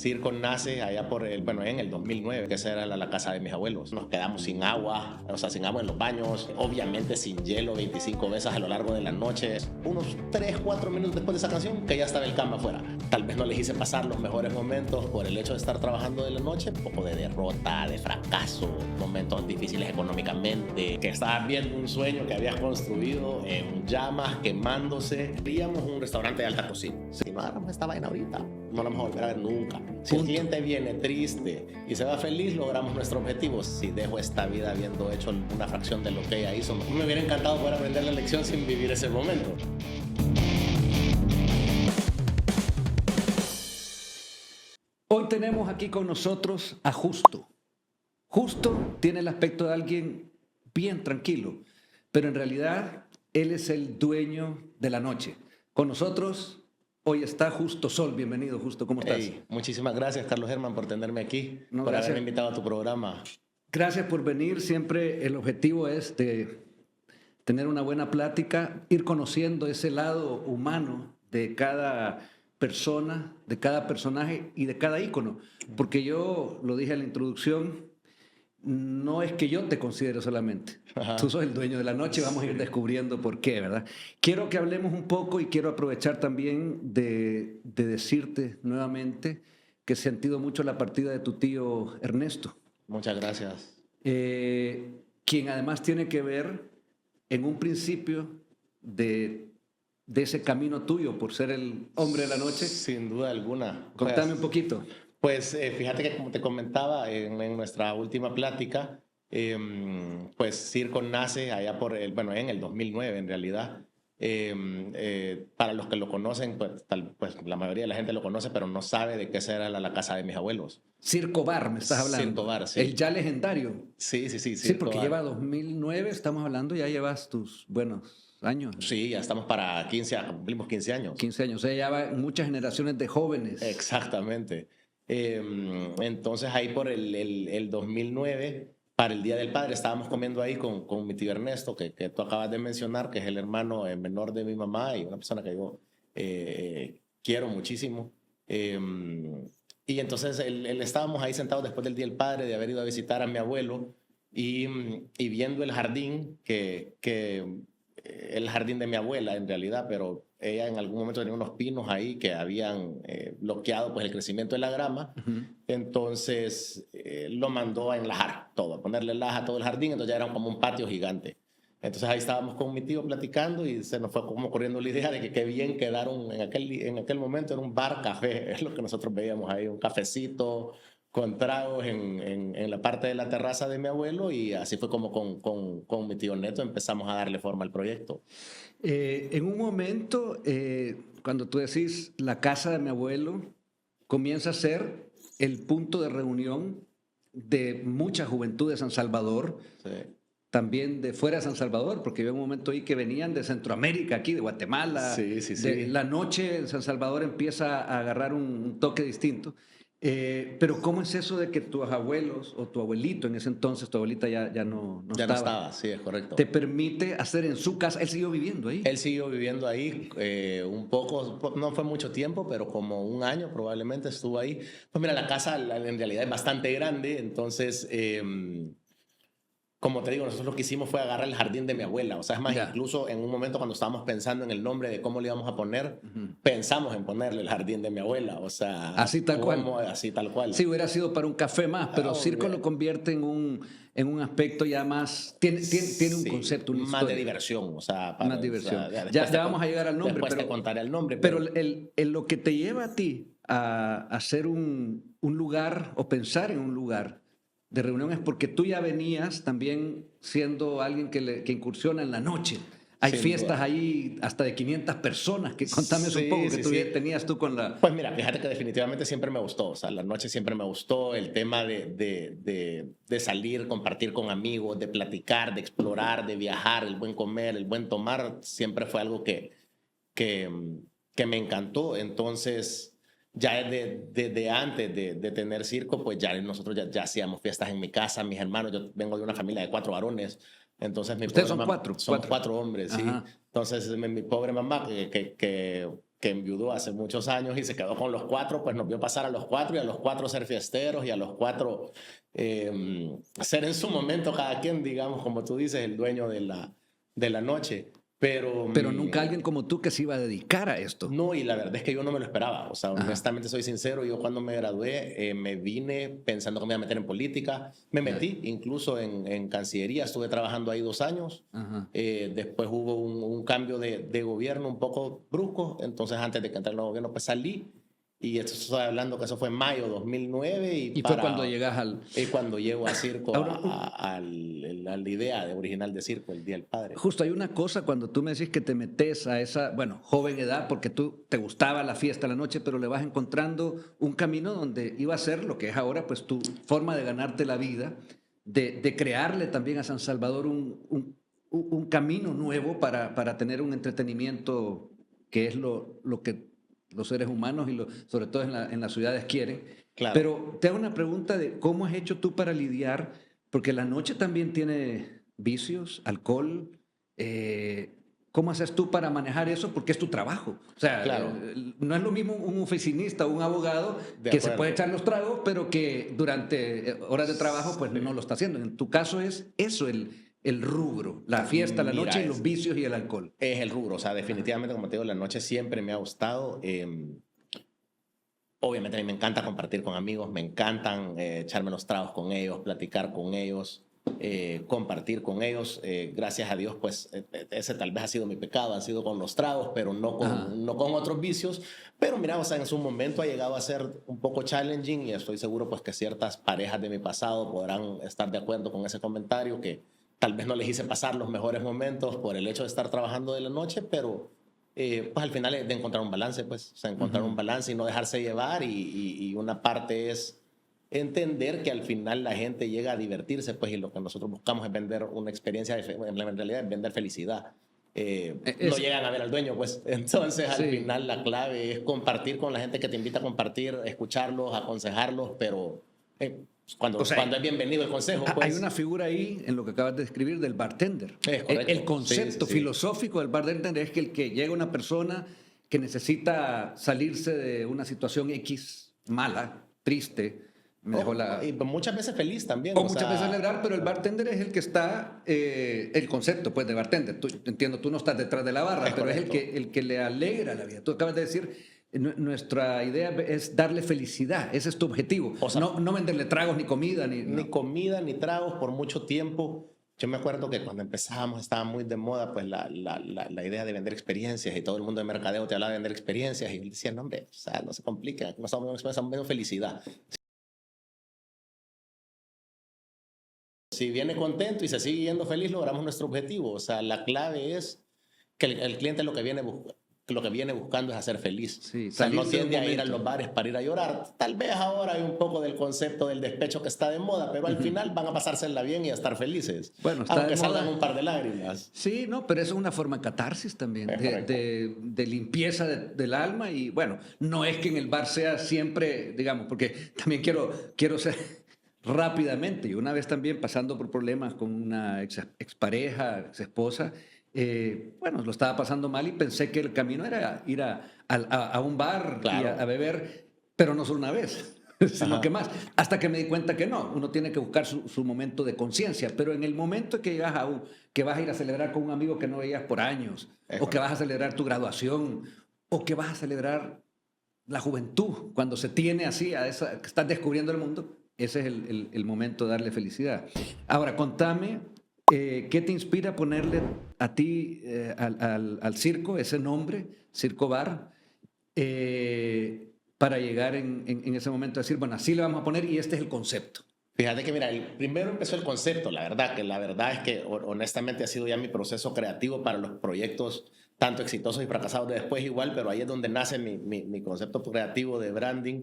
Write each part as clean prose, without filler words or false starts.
Circo nace allá en el 2009, que esa era la casa de mis abuelos. Nos quedamos sin agua, o sea, sin agua en los baños, obviamente sin hielo 25 veces a lo largo de la noche. Unos 3, 4 minutos después de esa canción, que ya estaba el cama afuera. Tal vez no les hice pasar los mejores momentos por el hecho de estar trabajando de la noche, un poco de derrota, de fracaso, momentos difíciles económicamente, que estabas viendo un sueño que habías construido en llamas, quemándose. Queríamos un restaurante de alta cocina. Si no hagamos esta vaina ahorita, no la vamos a volver a ver nunca. Si el cliente viene triste y se va feliz, logramos nuestro objetivo. Si dejo esta vida habiendo hecho una fracción de lo que ella hizo, me hubiera encantado poder aprender la lección sin vivir ese momento. Hoy tenemos aquí con nosotros a Justo. Justo tiene el aspecto de alguien bien tranquilo, pero en realidad él es el dueño de la noche. Con nosotros hoy está Justo Sol. Bienvenido, Justo. ¿Cómo estás? Hey, muchísimas gracias, Carlos Germán, por tenerme aquí, por haberme invitado a tu programa. Gracias por venir. Siempre el objetivo es de tener una buena plática, ir conociendo ese lado humano de cada persona, de cada personaje y de cada ícono. Porque yo lo dije en la introducción, no es que yo te considere solamente. Ajá. Tú sos el dueño de la noche, vamos a ir descubriendo por qué, ¿verdad? Quiero que hablemos un poco y quiero aprovechar también de decirte nuevamente que he sentido mucho la partida de tu tío Ernesto. Muchas gracias. Quien además tiene que ver en un principio de ese camino tuyo por ser el hombre de la noche. Sin duda alguna. Contame un poquito. Pues fíjate que como te comentaba en nuestra última plática, pues Circo nace allá en el 2009 en realidad. Para los que lo conocen, pues la mayoría de la gente lo conoce, pero no sabe de qué era la casa de mis abuelos. Circo Bar, me estás hablando. Circo Bar, sí. El ya legendario. Sí. Sí, porque Bar. Lleva 2009, estamos hablando, ya llevas tus buenos años. Sí, ya estamos para cumplimos 15 años. 15 años, o sea, ya va muchas generaciones de jóvenes. Exactamente. Entonces ahí por el 2009, para el Día del Padre, estábamos comiendo ahí con mi tío Ernesto, que tú acabas de mencionar, que es el hermano menor de mi mamá y una persona que yo quiero muchísimo. Y entonces estábamos ahí sentados después del Día del Padre, de haber ido a visitar a mi abuelo y viendo el jardín, el jardín de mi abuela en realidad, pero ella en algún momento tenía unos pinos ahí que habían bloqueado pues el crecimiento de la grama. Uh-huh. Entonces lo mandó a enlajar todo, a ponerle laja a todo el jardín, entonces ya era como un patio gigante. Entonces ahí estábamos con mi tío platicando y se nos fue como corriendo la idea de que qué bien quedaron en aquel momento en un bar café, es lo que nosotros veíamos ahí, un cafecito con tragos en la parte de la terraza de mi abuelo, y así fue como con mi tío Neto empezamos a darle forma al proyecto. En un momento, cuando tú decís la casa de mi abuelo, comienza a ser el punto de reunión de mucha juventud de San Salvador, sí. También de fuera de San Salvador, porque había un momento ahí que venían de Centroamérica, aquí de Guatemala. Sí. La noche en San Salvador empieza a agarrar un toque distinto. Pero ¿cómo es eso de que tus abuelos o tu abuelito, en ese entonces tu abuelita ya no estaba, sí, es correcto, te permite hacer en su casa? ¿Él siguió viviendo ahí? Él siguió viviendo ahí un poco, no fue mucho tiempo, pero como un año probablemente estuvo ahí. Pues mira, la casa en realidad es bastante grande, entonces como te digo, nosotros lo que hicimos fue agarrar el jardín de mi abuela. O sea, es más, incluso en un momento cuando estábamos pensando en el nombre de cómo le íbamos a poner, pensamos en ponerle el jardín de mi abuela. O sea, así tal cual. Así tal cual. Sí, hubiera sido para un café más, pero Circo lo convierte en un aspecto ya más... Tiene un concepto, una más de diversión. O sea, más diversión. O sea, ya vamos a llegar al nombre. Después te contaré el nombre. Pero lo que te lleva a ti a hacer un lugar o pensar en un lugar de reunión es porque tú ya venías también siendo alguien que incursiona en la noche. Hay fiestas ahí hasta de 500 personas. Contame eso un poco que tenías tú con la... Pues mira, fíjate que definitivamente siempre me gustó. O sea, la noche siempre me gustó. El tema de salir, compartir con amigos, de platicar, de explorar, de viajar, el buen comer, el buen tomar, siempre fue algo que me encantó. Entonces... ya desde antes de tener circo, pues ya nosotros ya hacíamos fiestas en mi casa, mis hermanos. Yo vengo de una familia de 4 varones. Entonces ¿Ustedes son 4? Somos 4 hombres, ajá. Sí. Entonces mi pobre mamá, que que enviudó hace muchos años y se quedó con los 4, pues nos vio pasar a los 4 y a los 4 ser fiesteros y a los 4 ser en su momento cada quien, digamos, como tú dices, el dueño de la noche. Pero nunca alguien como tú que se iba a dedicar a esto. No, y la verdad es que yo no me lo esperaba. O sea, honestamente soy sincero, yo cuando me gradué me vine pensando que me iba a meter en política. Me metí incluso en Cancillería, estuve trabajando ahí 2 años. Después hubo un cambio de gobierno un poco brusco, entonces antes de que entrara el nuevo gobierno pues salí. Y esto estoy hablando que eso fue en mayo de 2009. Y fue cuando llegas al... Y cuando llego a Circo, a la idea original de Circo, el Día del Padre. Justo, hay una cosa cuando tú me decís que te metes a esa, bueno, joven edad, porque tú te gustaba la fiesta, la noche, pero le vas encontrando un camino donde iba a ser lo que es ahora, pues tu forma de ganarte la vida, de crearle también a San Salvador un camino nuevo para tener un entretenimiento que es lo que los seres humanos y sobre todo en las ciudades quieren. Claro. Pero te hago una pregunta de cómo has hecho tú para lidiar, porque la noche también tiene vicios, alcohol. ¿Cómo haces tú para manejar eso? Porque es tu trabajo. O sea, claro. No es lo mismo un oficinista o un abogado que se puede echar los tragos, pero que durante horas de trabajo pues no lo está haciendo. En tu caso es eso el rubro, la fiesta, la noche y los vicios y el alcohol. Es el rubro, o sea, definitivamente, como te digo, la noche siempre me ha gustado. Obviamente a mí me encanta compartir con amigos, me encantan echarme los tragos con ellos, platicar con ellos, compartir con ellos. Gracias a Dios, pues ese tal vez ha sido mi pecado, ha sido con los tragos, pero no con otros vicios. Pero mira, o sea, en su momento ha llegado a ser un poco challenging y estoy seguro pues que ciertas parejas de mi pasado podrán estar de acuerdo con ese comentario, que tal vez no les hice pasar los mejores momentos por el hecho de estar trabajando de la noche, pero pues al final es de encontrar un balance, pues, o sea, encontrar un balance y no dejarse llevar. Y una parte es entender que al final la gente llega a divertirse, pues, y lo que nosotros buscamos es vender una experiencia, en realidad es vender felicidad. No llegan a ver al dueño, pues. Entonces, al final la clave es compartir con la gente que te invita a compartir, escucharlos, aconsejarlos, pero... Cuando es bienvenido el consejo. Pues. Hay una figura ahí en lo que acabas de describir del bartender. Es correcto. El concepto filosófico del bartender es que el que llega una persona que necesita salirse de una situación X mala, triste, y muchas veces feliz también. O muchas veces celebrar, pero el bartender es el que está, el concepto pues de bartender. Entiendo, tú no estás detrás de la barra, pero correcto. Es el que le alegra la vida. Tú acabas de decir... Nuestra idea es darle felicidad, ese es tu objetivo. O sea, no venderle tragos ni comida. Ni comida ni tragos por mucho tiempo. Yo me acuerdo que cuando empezábamos estaba muy de moda pues la idea de vender experiencias y todo el mundo de mercadeo te hablaba de vender experiencias y yo decía, no hombre, o sea, no se complica, no estamos vendiendo felicidad. Si viene contento y se sigue yendo feliz, logramos nuestro objetivo. O sea, la clave es que el cliente lo que viene buscando es hacer feliz. Sí, o sea, no tiende a ir a los bares para ir a llorar. Tal vez ahora hay un poco del concepto del despecho que está de moda, pero al final van a pasársela bien y a estar felices. Bueno, aunque salgan un par de lágrimas. Sí, no, pero eso es una forma de catarsis también, de limpieza del alma. Y bueno, no es que en el bar sea siempre, digamos, porque también quiero ser rápidamente. Y una vez también pasando por problemas con una expareja, exesposa, bueno, lo estaba pasando mal y pensé que el camino era ir a un bar y a beber, pero no solo una vez, sino que más. Hasta que me di cuenta que no, uno tiene que buscar su momento de conciencia, pero en el momento que llegas que vas a ir a celebrar con un amigo que no veías por años, o que vas a celebrar tu graduación, o que vas a celebrar la juventud, cuando se tiene así, que estás descubriendo el mundo, ese es el momento de darle felicidad. Ahora, contame... ¿qué te inspira ponerle a ti al circo, ese nombre, Circo Bar, para llegar en ese momento a decir, bueno, así le vamos a poner y este es el concepto? Fíjate que, mira, primero empezó el concepto, la verdad es que honestamente ha sido ya mi proceso creativo para los proyectos tanto exitosos y fracasados de después igual, pero ahí es donde nace mi concepto creativo de branding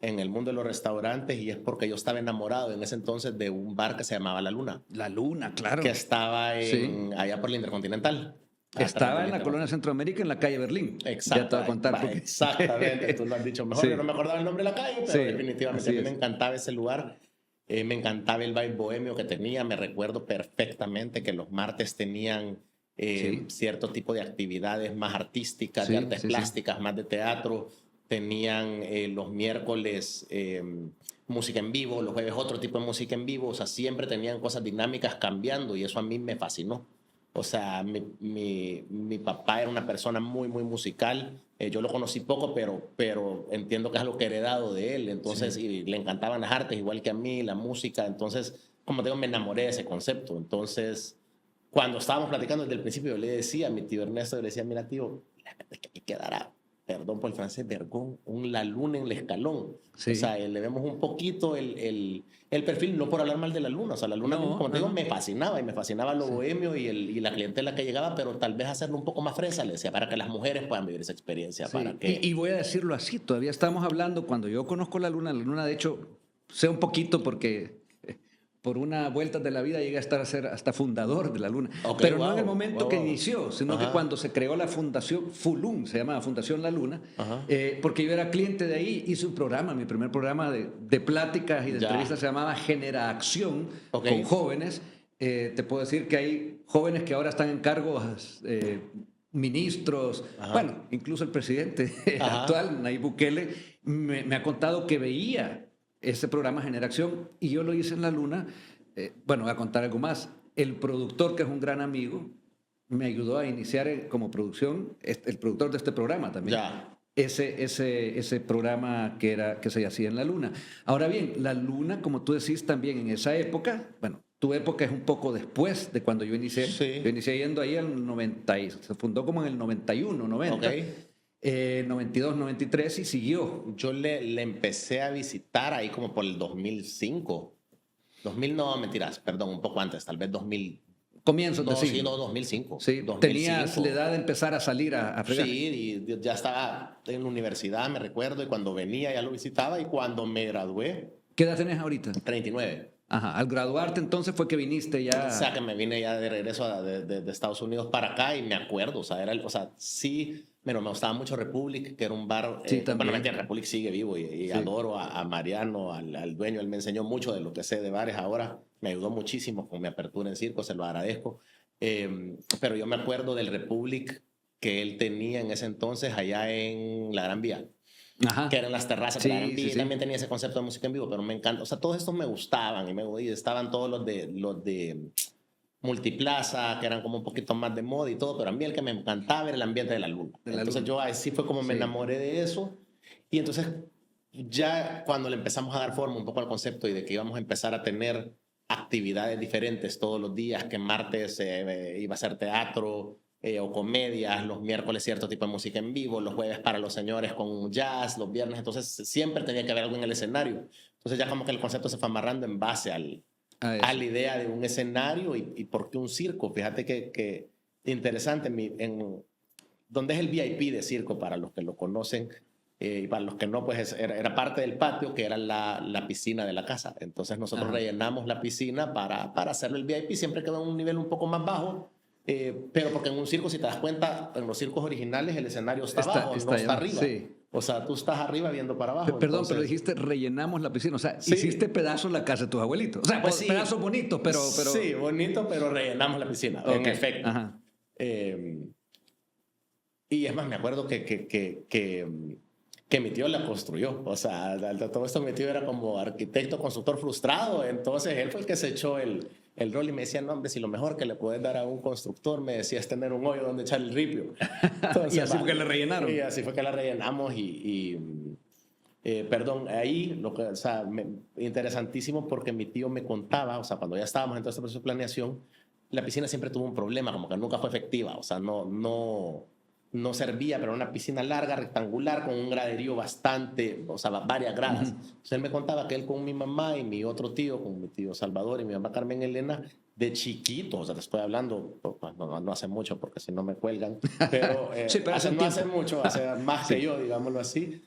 en el mundo de los restaurantes, y es porque yo estaba enamorado en ese entonces de un bar que se llamaba La Luna. La Luna, claro. Que estaba allá por la Intercontinental. Estaba en la colonia Centroamérica, en la calle Berlín. Exacto. Ya te voy a contar. Exactamente, tú lo has dicho mejor. Yo no me acordaba el nombre de la calle, pero definitivamente a mí me encantaba ese lugar. Me encantaba el vibe bohemio que tenía. Me recuerdo perfectamente que los martes tenían Sí. cierto tipo de actividades más artísticas, Sí, de artes sí, sí. plásticas, más de teatro. Tenían los miércoles música en vivo, los jueves otro tipo de música en vivo. O sea, siempre tenían cosas dinámicas cambiando y eso a mí me fascinó. O sea, mi papá era una persona muy, muy musical. Yo lo conocí poco, pero entiendo que es algo que he heredado de él. Entonces, Sí. y le encantaban las artes, igual que a mí, la música. Entonces, como te digo, me enamoré de ese concepto. Entonces, cuando estábamos platicando desde el principio, yo le decía a mi tío Ernesto, yo le decía, mira, tío, es que aquí quedará, perdón por el francés, vergón, la luna en el escalón. Sí. O sea, le vemos un poquito el perfil, no por hablar mal de la luna. O sea, la luna, No, como te digo, no. me fascinaba y me fascinaba lo Sí. bohemio y la clientela que llegaba, pero tal vez hacerlo un poco más fresa, le decía, para que las mujeres puedan vivir esa experiencia. Sí, Para que... y voy a decirlo así, todavía estamos hablando, cuando yo conozco la luna de hecho, sé un poquito porque por una vuelta de la vida llegué a estar a ser hasta fundador de la luna, Ok, pero no wow, en el momento wow, que wow. inició, sino que Ajá. cuando se creó la fundación FULUN, se llamaba Fundación La Luna, Ajá. porque yo era cliente de ahí, hice un programa, mi primer programa de pláticas y de Ya. entrevistas se llamaba Genera Acción, Ok. con jóvenes. Te puedo decir que hay jóvenes que ahora están en cargos, ministros, Ajá. bueno, incluso el presidente Ajá. actual, Nayib Bukele, me ha contado que veía ese programa Generación y yo lo hice en La Luna. Bueno, voy a contar algo más. El productor, que es un gran amigo, me ayudó a iniciar como producción, el productor de este programa también. Ya. Ese programa que se hacía en La Luna. Ahora bien, La Luna, como tú decís también en esa época, bueno, tu época es un poco después de cuando yo inicié. Sí. Yo inicié yendo ahí en el 90, se fundó como en el 91, 90, Ok. 92, 93 y siguió. Yo le empecé a visitar ahí como por el 2005. 2000 no, mentiras, perdón, un poco antes, tal vez 2000. Comienzos No, de sí, siglo. no, 2005. Sí, 2005. tenías la edad de empezar a salir a fregar. Sí, y ya estaba en la universidad, me recuerdo, y cuando venía ya lo visitaba, y cuando me gradué, ¿Qué edad tenés ahorita? 39. Ajá, al graduarte entonces fue que viniste ya. O sea, que me vine ya de regreso de Estados Unidos para acá y me acuerdo, o sea, sí, pero me gustaba mucho Republic, que era un bar. Sí, también. Bueno, mentira, Republic sigue vivo y Sí. adoro a Mariano, al dueño, él me enseñó mucho de lo que sé de bares ahora, me ayudó muchísimo con mi apertura en circo, se lo agradezco. Pero yo me acuerdo del Republic que él tenía en ese entonces allá en la Gran Vía. Ajá. Que eran las terrazas Sí, de la Gran Vía, sí, y sí. también tenía ese concepto de música en vivo, pero me encanta, o sea, todos estos me gustaban y estaban todos los de Multiplaza, que eran como un poquito más de moda y todo, pero a mí el que me encantaba era el ambiente de la luna. De la Entonces luna. yo así fue como me Sí. enamoré de eso, y entonces ya cuando le empezamos a dar forma un poco al concepto y de que íbamos a empezar a tener actividades diferentes todos los días, que martes iba a ser teatro, o comedias, los miércoles cierto tipo de música en vivo, los jueves para los señores con jazz, los viernes, entonces siempre tenía que haber algo en el escenario. Entonces ya como que el concepto se fue amarrando en base A a eso. la idea de un escenario y por qué un circo. Fíjate que interesante, donde es el VIP de circo para los que lo conocen, y para los que no, pues era parte del patio, que era la piscina de la casa. Entonces nosotros Ajá. rellenamos la piscina para hacerlo el VIP, siempre quedó en un nivel un poco más bajo. Pero porque en un circo, si te das cuenta, en los circos originales el escenario está abajo, no está allá, arriba. sí. O sea, tú estás arriba viendo para abajo. Perdón, entonces, pero dijiste rellenamos la piscina. O sea, Sí. hiciste pedazos la casa de tus abuelitos. O sea, pues sí, pedazos bonitos, pero. Sí, bonito, pero rellenamos la piscina, en Ok, efecto. ajá. Y es más, me acuerdo que mi tío la construyó. O sea, todo esto mi tío era como arquitecto, constructor frustrado. Entonces él fue el que se echó el rol y me decía, no, hombre, si lo mejor que le puedes dar a un constructor, me decía, es tener un hoyo donde echar el ripio. Entonces, Y así fue que le rellenaron. Y así fue que la rellenamos perdón, ahí, o sea, interesantísimo porque mi tío me contaba, o sea, cuando ya estábamos en todo este proceso de planeación, la piscina siempre tuvo un problema, como que nunca fue efectiva, o sea, no servía, pero era una piscina larga, rectangular, con un graderío bastante, o sea, varias gradas. Entonces él me contaba que él con mi mamá y mi otro tío, con mi tío Salvador y mi mamá Carmen Elena, de chiquitos, o sea, te estoy hablando, pues, no hace mucho, porque si no me cuelgan, pero, Sí, pero no hace mucho, hace más Sí. que yo, digámoslo así.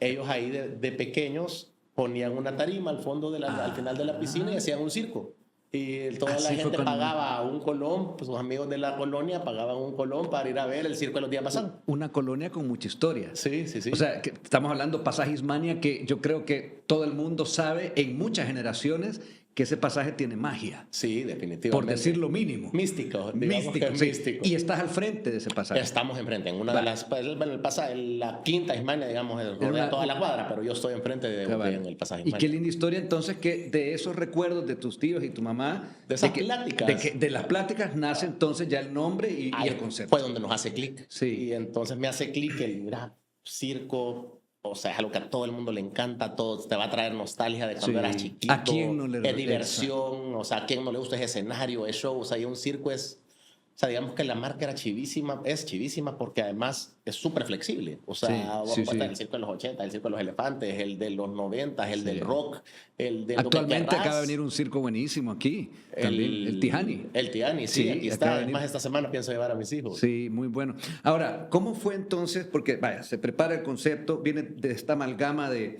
Ellos ahí de pequeños ponían una tarima al fondo al final de la piscina y hacían un circo. Y toda Así la fue gente pagaba un colón, pues sus amigos de la colonia pagaban un colón para ir a ver el circo de los días pasados. Una colonia con mucha historia. Sí, sí, sí. O sea, que estamos hablando Pasaje Ismania, que yo creo que todo el mundo sabe en muchas generaciones que ese pasaje tiene magia, Sí, definitivamente. por decir lo mínimo. Místico, digamos que es sí. místico. Y estás al frente de ese pasaje. Estamos enfrente, en una de las, bueno, el pasaje, la quinta Ismania, digamos, rodea toda la cuadra, pero yo estoy enfrente en el pasaje Y Ismania. qué linda historia entonces que de esos recuerdos de tus tíos y tu mamá, De esas pláticas. de las pláticas nace entonces ya el nombre y Ahí el concepto. fue donde nos hace clic. Sí. Y entonces me hace clic el, mira, circo, o sea, es algo que a todo el mundo le encanta, todo te va a traer nostalgia de cuando Sí. eras chiquito. ¿A quién no le es diversión, o sea, a quién no le gusta ese escenario, es show, o sea, y un circo es, o sea, digamos que la marca era chivísima, es chivísima porque además es súper flexible. O sea, Sí, sí. el circo de los 80, el circo de los elefantes, el de los 90, el del rock, el de Actualmente acaba de venir un circo buenísimo aquí, también, el Tihani. El Tihani, sí, aquí está. Además, esta semana pienso llevar a mis hijos. Sí, muy bueno. Ahora, ¿cómo fue entonces? Porque, vaya, se prepara el concepto, viene de esta amalgama de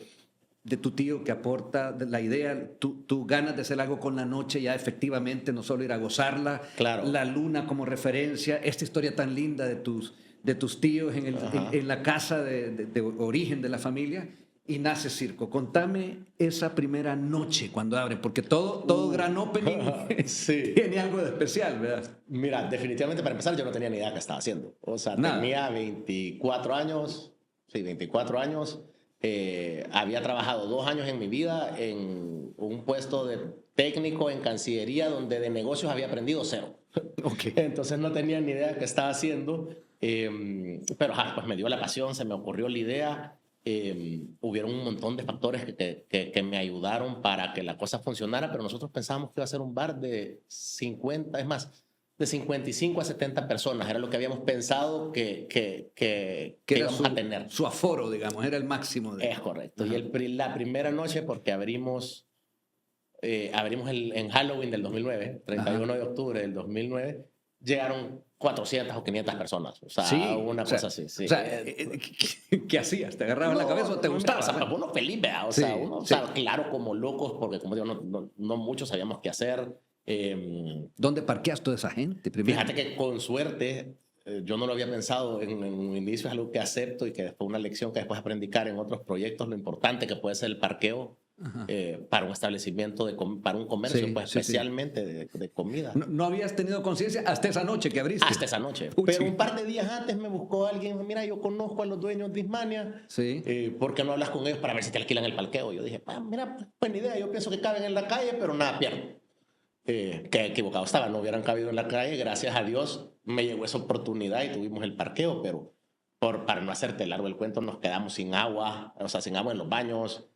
tu tío que aporta la idea, tú ganas de hacer algo con la noche ya efectivamente, no solo ir a gozarla, Claro. la luna como referencia, esta historia tan linda de tus tíos en la casa de origen de la familia, y nace circo. Contame esa primera noche cuando abren, porque todo gran opening Sí. tiene algo de especial, ¿verdad? Mira, definitivamente para empezar yo no tenía ni idea qué estaba haciendo. O sea, tenía 24 años, sí, 24 años. Había trabajado 2 años en mi vida en un puesto de técnico en Cancillería donde de negocios había aprendido 0. Okay. Entonces no tenía ni idea qué estaba haciendo, pero pues me dio la pasión, se me ocurrió la idea. Hubieron un montón de factores que me ayudaron para que la cosa funcionara, pero nosotros pensábamos que iba a ser un bar de 50, es más, de 55 a 70 personas. Era lo que habíamos pensado que íbamos a tener. Su aforo, digamos, era el máximo. Es correcto. Ajá. Y la primera noche, porque abrimos en Halloween del 2009, 31 Ajá. de octubre del 2009, llegaron 400 o 500 personas. O sea, sí, una cosa así. Sí. O sea, ¿qué hacías? ¿Te agarrabas la cabeza o te gustaba? O sea, uno feliz, ¿verdad? O sea, uno, o sea, claro, como locos, porque como digo, no muchos sabíamos qué hacer. ¿Dónde parqueas toda esa gente primero? Fíjate que con suerte, yo no lo había pensado en un inicio, es algo que acepto y que después una lección que después aprendí en otros proyectos, lo importante que puede ser el parqueo para un establecimiento, para un comercio, pues especialmente de comida. No habías tenido conciencia hasta esa noche que abriste. Hasta esa noche. Pero un par de días antes me buscó alguien, mira, yo conozco a los dueños de Ismania, ¿por qué no hablas con ellos para ver si te alquilan el parqueo? Yo dije, mira, buena idea, yo pienso que caben en la calle, pero nada, pierdo. Que equivocado estaba, no hubieran cabido en la calle, gracias a Dios me llegó esa oportunidad y tuvimos el parqueo, pero para no hacerte largo el cuento, nos quedamos sin agua, o sea, sin agua en los baños,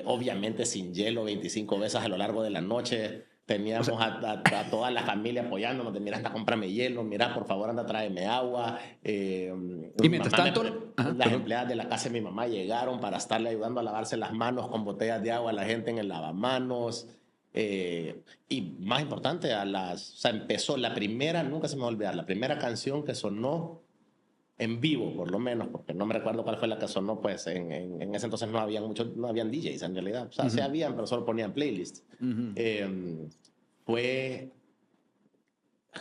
obviamente sin hielo 25 veces a lo largo de la noche. Teníamos a toda la familia apoyándonos de, mira, anda, cómprame hielo, mira, por favor, anda, tráeme agua. Y mientras tanto, las empleadas de la casa de mi mamá llegaron para estarle ayudando a lavarse las manos con botellas de agua a la gente en el lavamanos. Y más importante, o sea, empezó la primera, nunca se me va a olvidar, la primera canción que sonó en vivo, por lo menos, porque no me recuerdo cuál fue la que sonó, pues en ese entonces no habían DJs en realidad, o sea, sí habían, pero solo ponían playlists. Fue,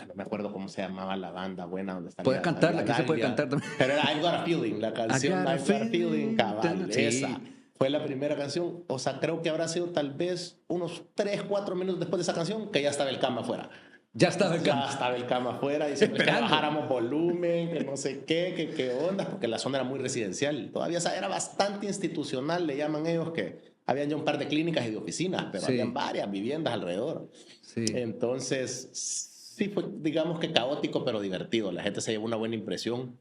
no me acuerdo cómo se llamaba la banda buena donde estaba. ¿Puedes cantarla? ¿Qué se puede cantar también? Pero era I've Got a Feeling, la canción I've Got a Feeling, cabal, esa. Fue la primera canción, o sea, creo que habrá sido tal vez unos 3, 4 minutos después de esa canción que ya estaba el cama afuera. Ya estaba el cama. Ya estaba el cama afuera, diciendo que bajáramos volumen, que no sé qué onda, porque la zona era muy residencial. Todavía era bastante institucional, le llaman ellos, que habían ya un par de clínicas y de oficinas, pero habían varias viviendas alrededor. Entonces, sí fue, digamos que caótico, pero divertido. La gente se llevó una buena impresión.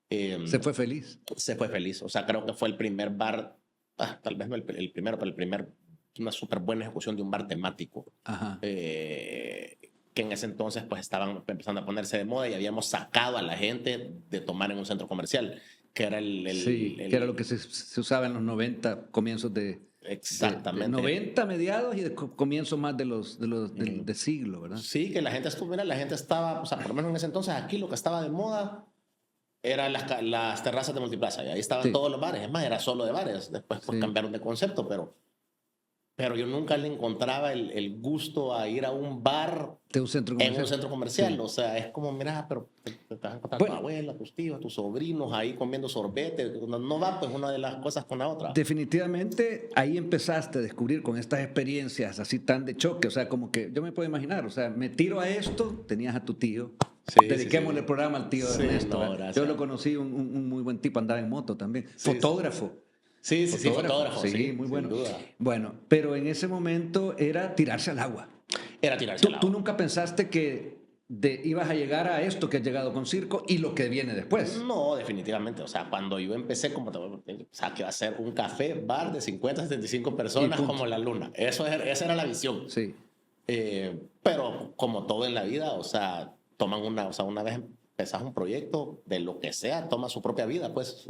¿Se fue feliz? Se fue feliz. O sea, creo que fue el primer bar, tal vez no el primero, pero una súper buena ejecución de un bar temático. Ajá. Que en ese entonces pues estaban empezando a ponerse de moda y habíamos sacado a la gente de tomar en un centro comercial, que era que era lo que se usaba en los 90, comienzos de... Exactamente. De 90 mediados y de comienzo más de siglo, ¿verdad? Sí, que la gente estaba, o sea, por lo menos en ese entonces aquí lo que estaba de moda eran las terrazas de Multiplaza, y ahí estaban todos los bares, es más, era solo de bares, después pues cambiaron de concepto, pero pero yo nunca le encontraba el gusto a ir a un bar De un centro en comercial. un centro comercial. Sí. O sea, es como, mira, pero te vas a encontrar a Bueno. tu abuela, tus tíos, tus sobrinos ahí comiendo sorbete. No, no va pues una de las cosas con la otra. Definitivamente ahí empezaste a descubrir con estas experiencias así tan de choque, o sea, como que yo me puedo imaginar, o sea, me tiro a esto, tenías a tu tío, Sí, dediquémosle sí. el programa al tío Sí, Ernesto. no, ¿verdad? gracias. Yo lo conocí, un muy buen tipo, andaba en moto también, Sí, fotógrafo. Sí, sí, sí, fotógrafo, Sí, sí, muy sin bueno. duda. Bueno, pero en ese momento era tirarse al agua. Era tirarse al ¿Tú agua. nunca pensaste que ibas a llegar a esto que has llegado con circo y lo que viene después? No, definitivamente. O sea, cuando yo empecé, o sea, que iba a ser un café, bar de 50, 75 personas punto. como la luna. Esa era la visión. Sí. Pero como todo en la vida, o sea, o sea, una vez empezás un proyecto de lo que sea, toma su propia vida, pues.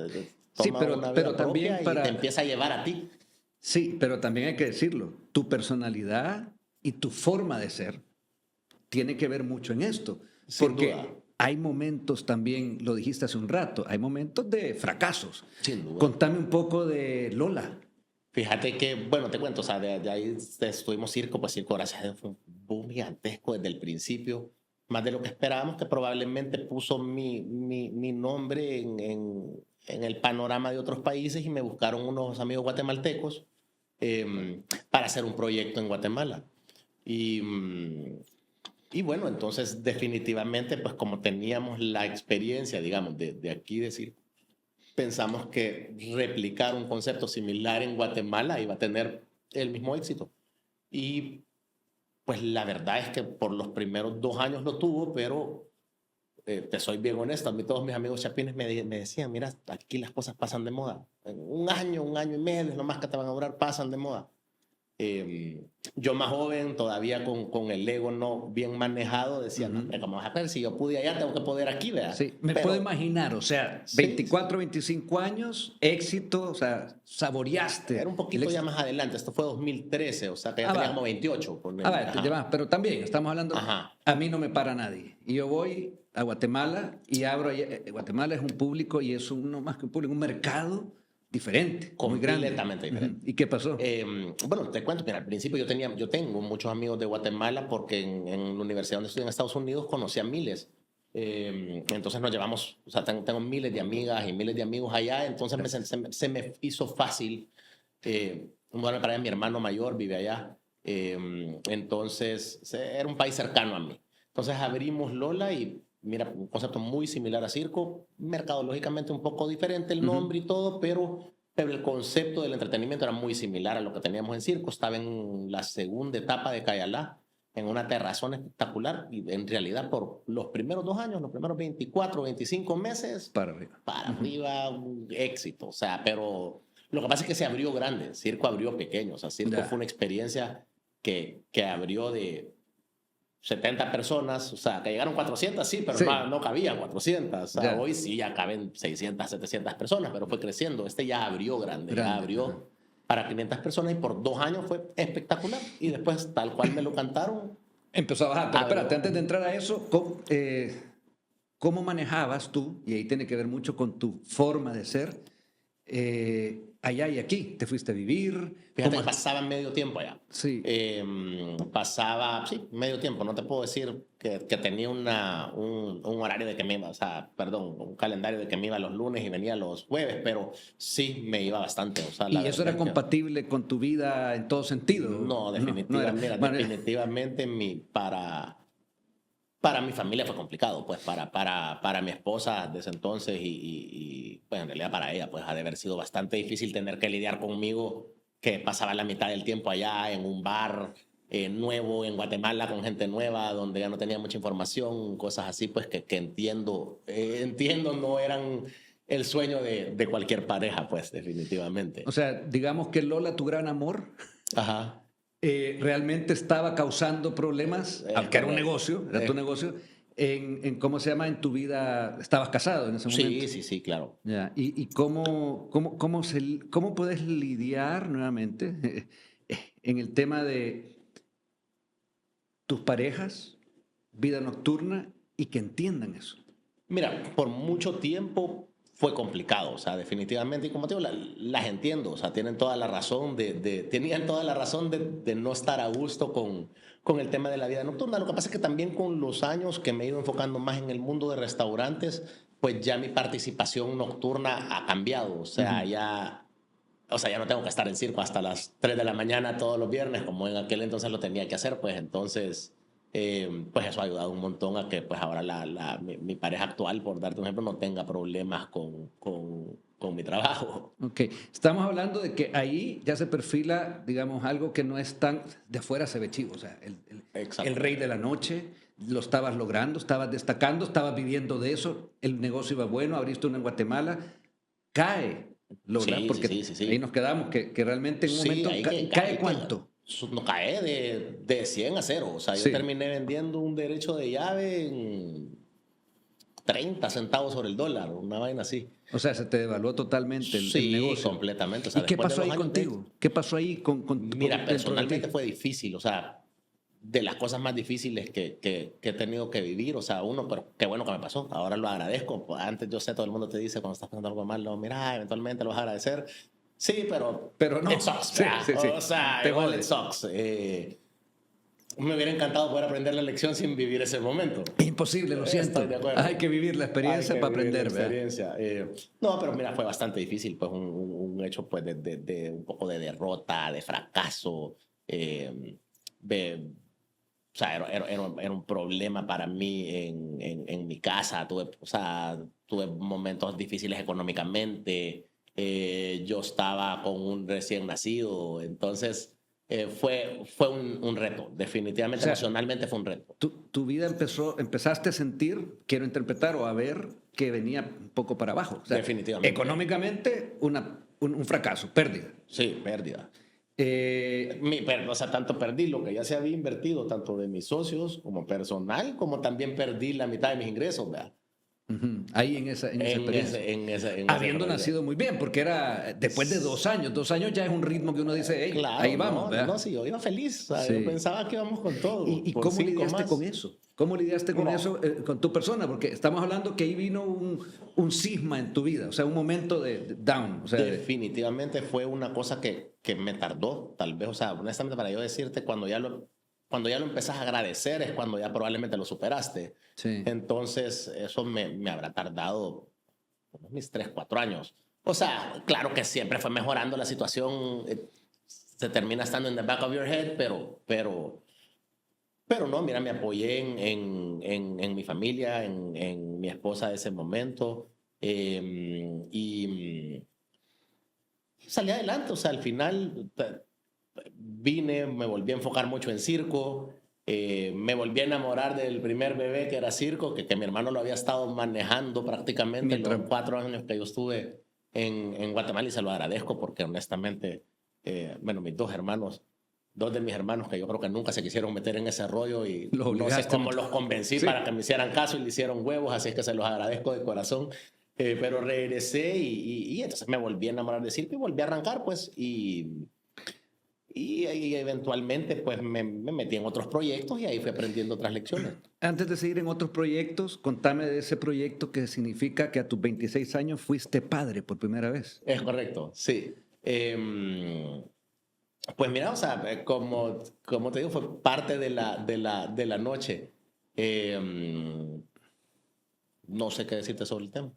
Sí, Toma pero una vida también propia y te empieza a llevar a ti. Sí, pero también hay que decirlo, tu personalidad y tu forma de ser tiene que ver mucho en esto. Sin Porque duda. hay momentos también, lo dijiste hace un rato, hay momentos de fracasos. Sin duda. Contame un poco de Lola. Fíjate que, bueno, te cuento, o sea, de ahí estuvimos circo, pues circo, gracias a Dios, fue un boom gigantesco desde el principio, más de lo que esperábamos, que probablemente puso mi nombre en el panorama de otros países y me buscaron unos amigos guatemaltecos para hacer un proyecto en Guatemala. Y bueno, entonces definitivamente, pues como teníamos la experiencia, digamos, de aquí de circo, pensamos que replicar un concepto similar en Guatemala iba a tener el mismo éxito. Y pues la verdad es que por los primeros 2 años lo tuvo, pero te soy bien honesto, a mí todos mis amigos chapines me decían, mira, aquí las cosas pasan de moda. En un año y medio, es lo más que te van a durar, pasan de moda. Yo más joven, todavía con el ego no bien manejado, decía, no, hombre, ¿cómo vas a hacer? Si yo pude allá, tengo que poder aquí, ¿verdad? Sí, me puedo imaginar, o sea, Sí, 24, 25 años, éxito, o sea, saboreaste. Era un poquito ya más adelante, esto fue 2013, o sea que ya tenía como 28. A ver, te llevas, pero también estamos hablando, Ajá. a mí no me para nadie. Y yo voy a Guatemala y abro, Guatemala es un público y es no más que un público, un mercado diferente, muy grande. Completamente diferente. ¿Y qué pasó? Bueno, te cuento que al principio yo tengo muchos amigos de Guatemala porque en la universidad donde estudié en Estados Unidos conocí a miles. Entonces nos llevamos, o sea, tengo miles de amigas y miles de amigos allá, entonces se me hizo fácil mudarme para allá. Mi hermano mayor vive allá, entonces era un país cercano a mí. Entonces abrimos Lola y mira, un concepto muy similar a circo, mercadológicamente un poco diferente el nombre y todo, pero el concepto del entretenimiento era muy similar a lo que teníamos en circo. Estaba en la segunda etapa de Cayalá, en una terrazón espectacular, y en realidad por los primeros 2 años, los primeros 24, 25 meses, Para arriba, un éxito. O sea, pero lo que pasa es que se abrió grande, circo abrió pequeño. O sea, circo fue una experiencia que abrió de 70 personas, o sea, que llegaron 400, sí, pero sí. no cabían 400. O sea, hoy sí ya caben 600, 700 personas, pero fue creciendo. Este ya abrió grande. Ya abrió para 500 personas y por 2 años fue espectacular. Y después, tal cual me lo cantaron. Empezó a bajar. Pero espérate, antes de entrar a eso, ¿cómo manejabas tú? Y ahí tiene que ver mucho con tu forma de ser. Allá y aquí, ¿te fuiste a vivir? Fíjate que pasaba medio tiempo allá. Sí. Pasaba, sí, medio tiempo. No te puedo decir que tenía un horario de que me iba, o sea, perdón, un calendario de que me iba los lunes y venía los jueves, pero sí me iba bastante. O sea, ¿Y eso era compatible con tu vida en todo sentido? No, definitivamente. No, definitivamente para mi familia fue complicado, pues para mi esposa desde entonces y pues en realidad para ella, pues ha de haber sido bastante difícil tener que lidiar conmigo, que pasaba la mitad del tiempo allá en un bar nuevo en Guatemala con gente nueva, donde ya no tenía mucha información, cosas así, pues que entiendo no eran el sueño de cualquier pareja, pues definitivamente. O sea, digamos que Lola, tu gran amor, Ajá. Realmente estaba causando problemas, aunque era un negocio, era tu negocio, en ¿cómo se llama? En tu vida, estabas casado en ese momento. Sí, claro. Ya. ¿Y cómo puedes lidiar nuevamente en el tema de tus parejas, vida nocturna, y que entiendan eso? Mira, por mucho tiempo fue complicado, o sea, definitivamente, y como te digo, las entiendo, o sea, tienen toda la razón tenían toda la razón de no estar a gusto con el tema de la vida nocturna. Lo que pasa es que también con los años que me he ido enfocando más en el mundo de restaurantes, pues ya mi participación nocturna ha cambiado, o sea, ya no tengo que estar en circo hasta las 3 de la mañana todos los viernes, como en aquel entonces lo tenía que hacer, pues entonces, pues eso ha ayudado un montón a que pues ahora mi pareja actual, por darte un ejemplo, no tenga problemas con mi trabajo. Ok, estamos hablando de que ahí ya se perfila, digamos, algo que no es tan, de afuera se ve chivo, o sea, el rey de la noche, lo estabas logrando, estabas destacando, estabas viviendo de eso, el negocio iba bueno, abriste uno en Guatemala, cae, ¿verdad? Sí, Porque sí. ahí nos quedamos, que realmente en un momento cae ¿cuánto? No cae de 100 a 0. O sea, yo Sí. terminé vendiendo un derecho de llave en 30 centavos sobre el dólar, una vaina así. O sea, se te devaluó totalmente el Sí, negocio. completamente. O sea, ¿Y qué después de pasó ahí 2 años contigo? ¿Qué pasó ahí Mira, dentro de ti? personalmente fue difícil, o sea, de las cosas más difíciles que he tenido que vivir, o sea, pero qué bueno que me pasó, ahora lo agradezco. Pues antes yo sé, todo el mundo te dice cuando estás pasando algo malo, mira, eventualmente lo vas a agradecer. Sí, pero no. it sucks, Sí, sí, sí. o sea, Te igual jode. it sucks. Me hubiera encantado poder aprender la lección sin vivir ese momento. Imposible, lo siento. Estoy de acuerdo. Hay que vivir la experiencia Hay que para vivir aprender, la ¿verdad? experiencia. No, pero mira, fue bastante difícil, pues un hecho pues de un poco de derrota, de fracaso. O sea, era un problema para mí en mi casa. Tuve momentos difíciles económicamente. Yo estaba con un recién nacido, entonces fue un reto. Definitivamente, O sea, emocionalmente fue un reto. Tu vida empezaste a sentir, quiero interpretar o a ver que venía un poco para abajo. O sea, Definitivamente. Económicamente, un fracaso, pérdida. Sí, pérdida. Eh, O sea, tanto perdí lo que ya se había invertido, tanto de mis socios como personal, como también perdí la mitad de mis ingresos, ¿verdad? Ahí en esa experiencia. Habiendo nacido muy bien, porque era después de 2 años. 2 años ya es un ritmo que uno dice, hey, Claro, ahí vamos. No, sí, yo iba feliz. O sea, Sí. yo pensaba que íbamos con todo. ¿Y por cómo 5 lidiaste más. con eso? ¿Cómo lidiaste con No. eso con tu persona? Porque estamos hablando que ahí vino un cisma en tu vida, o sea, un momento de down. O sea, Definitivamente fue una cosa que me tardó, tal vez, o sea, honestamente, para yo decirte, cuando ya lo empezás a agradecer es cuando ya probablemente lo superaste. sí. Entonces, eso me habrá tardado unos mis 3, 4 años. O sea, claro que siempre fue mejorando la situación, se termina estando en the back of your head, pero no, mira, me apoyé en mi familia, en mi esposa de ese momento, y salí adelante. O sea, al final me volví a enfocar mucho en circo, me volví a enamorar del primer bebé que era circo, que mi hermano lo había estado manejando prácticamente los 4 años que yo estuve en Guatemala, y se lo agradezco porque honestamente, bueno, mis 2 de mis hermanos que yo creo que nunca se quisieron meter en ese rollo, y no sé cómo los convencí para que me hicieran caso, y le hicieron huevos, así es que se los agradezco de corazón. Pero regresé y entonces me volví a enamorar de circo y volví a arrancar, pues, y eventualmente pues me metí en otros proyectos y ahí fui aprendiendo otras lecciones. Antes de seguir en otros proyectos, contame de ese proyecto que significa que a tus 26 años fuiste padre por primera vez. Es correcto, sí. Pues mira, o sea, como te digo, fue parte de la noche. No sé qué decirte sobre el tema.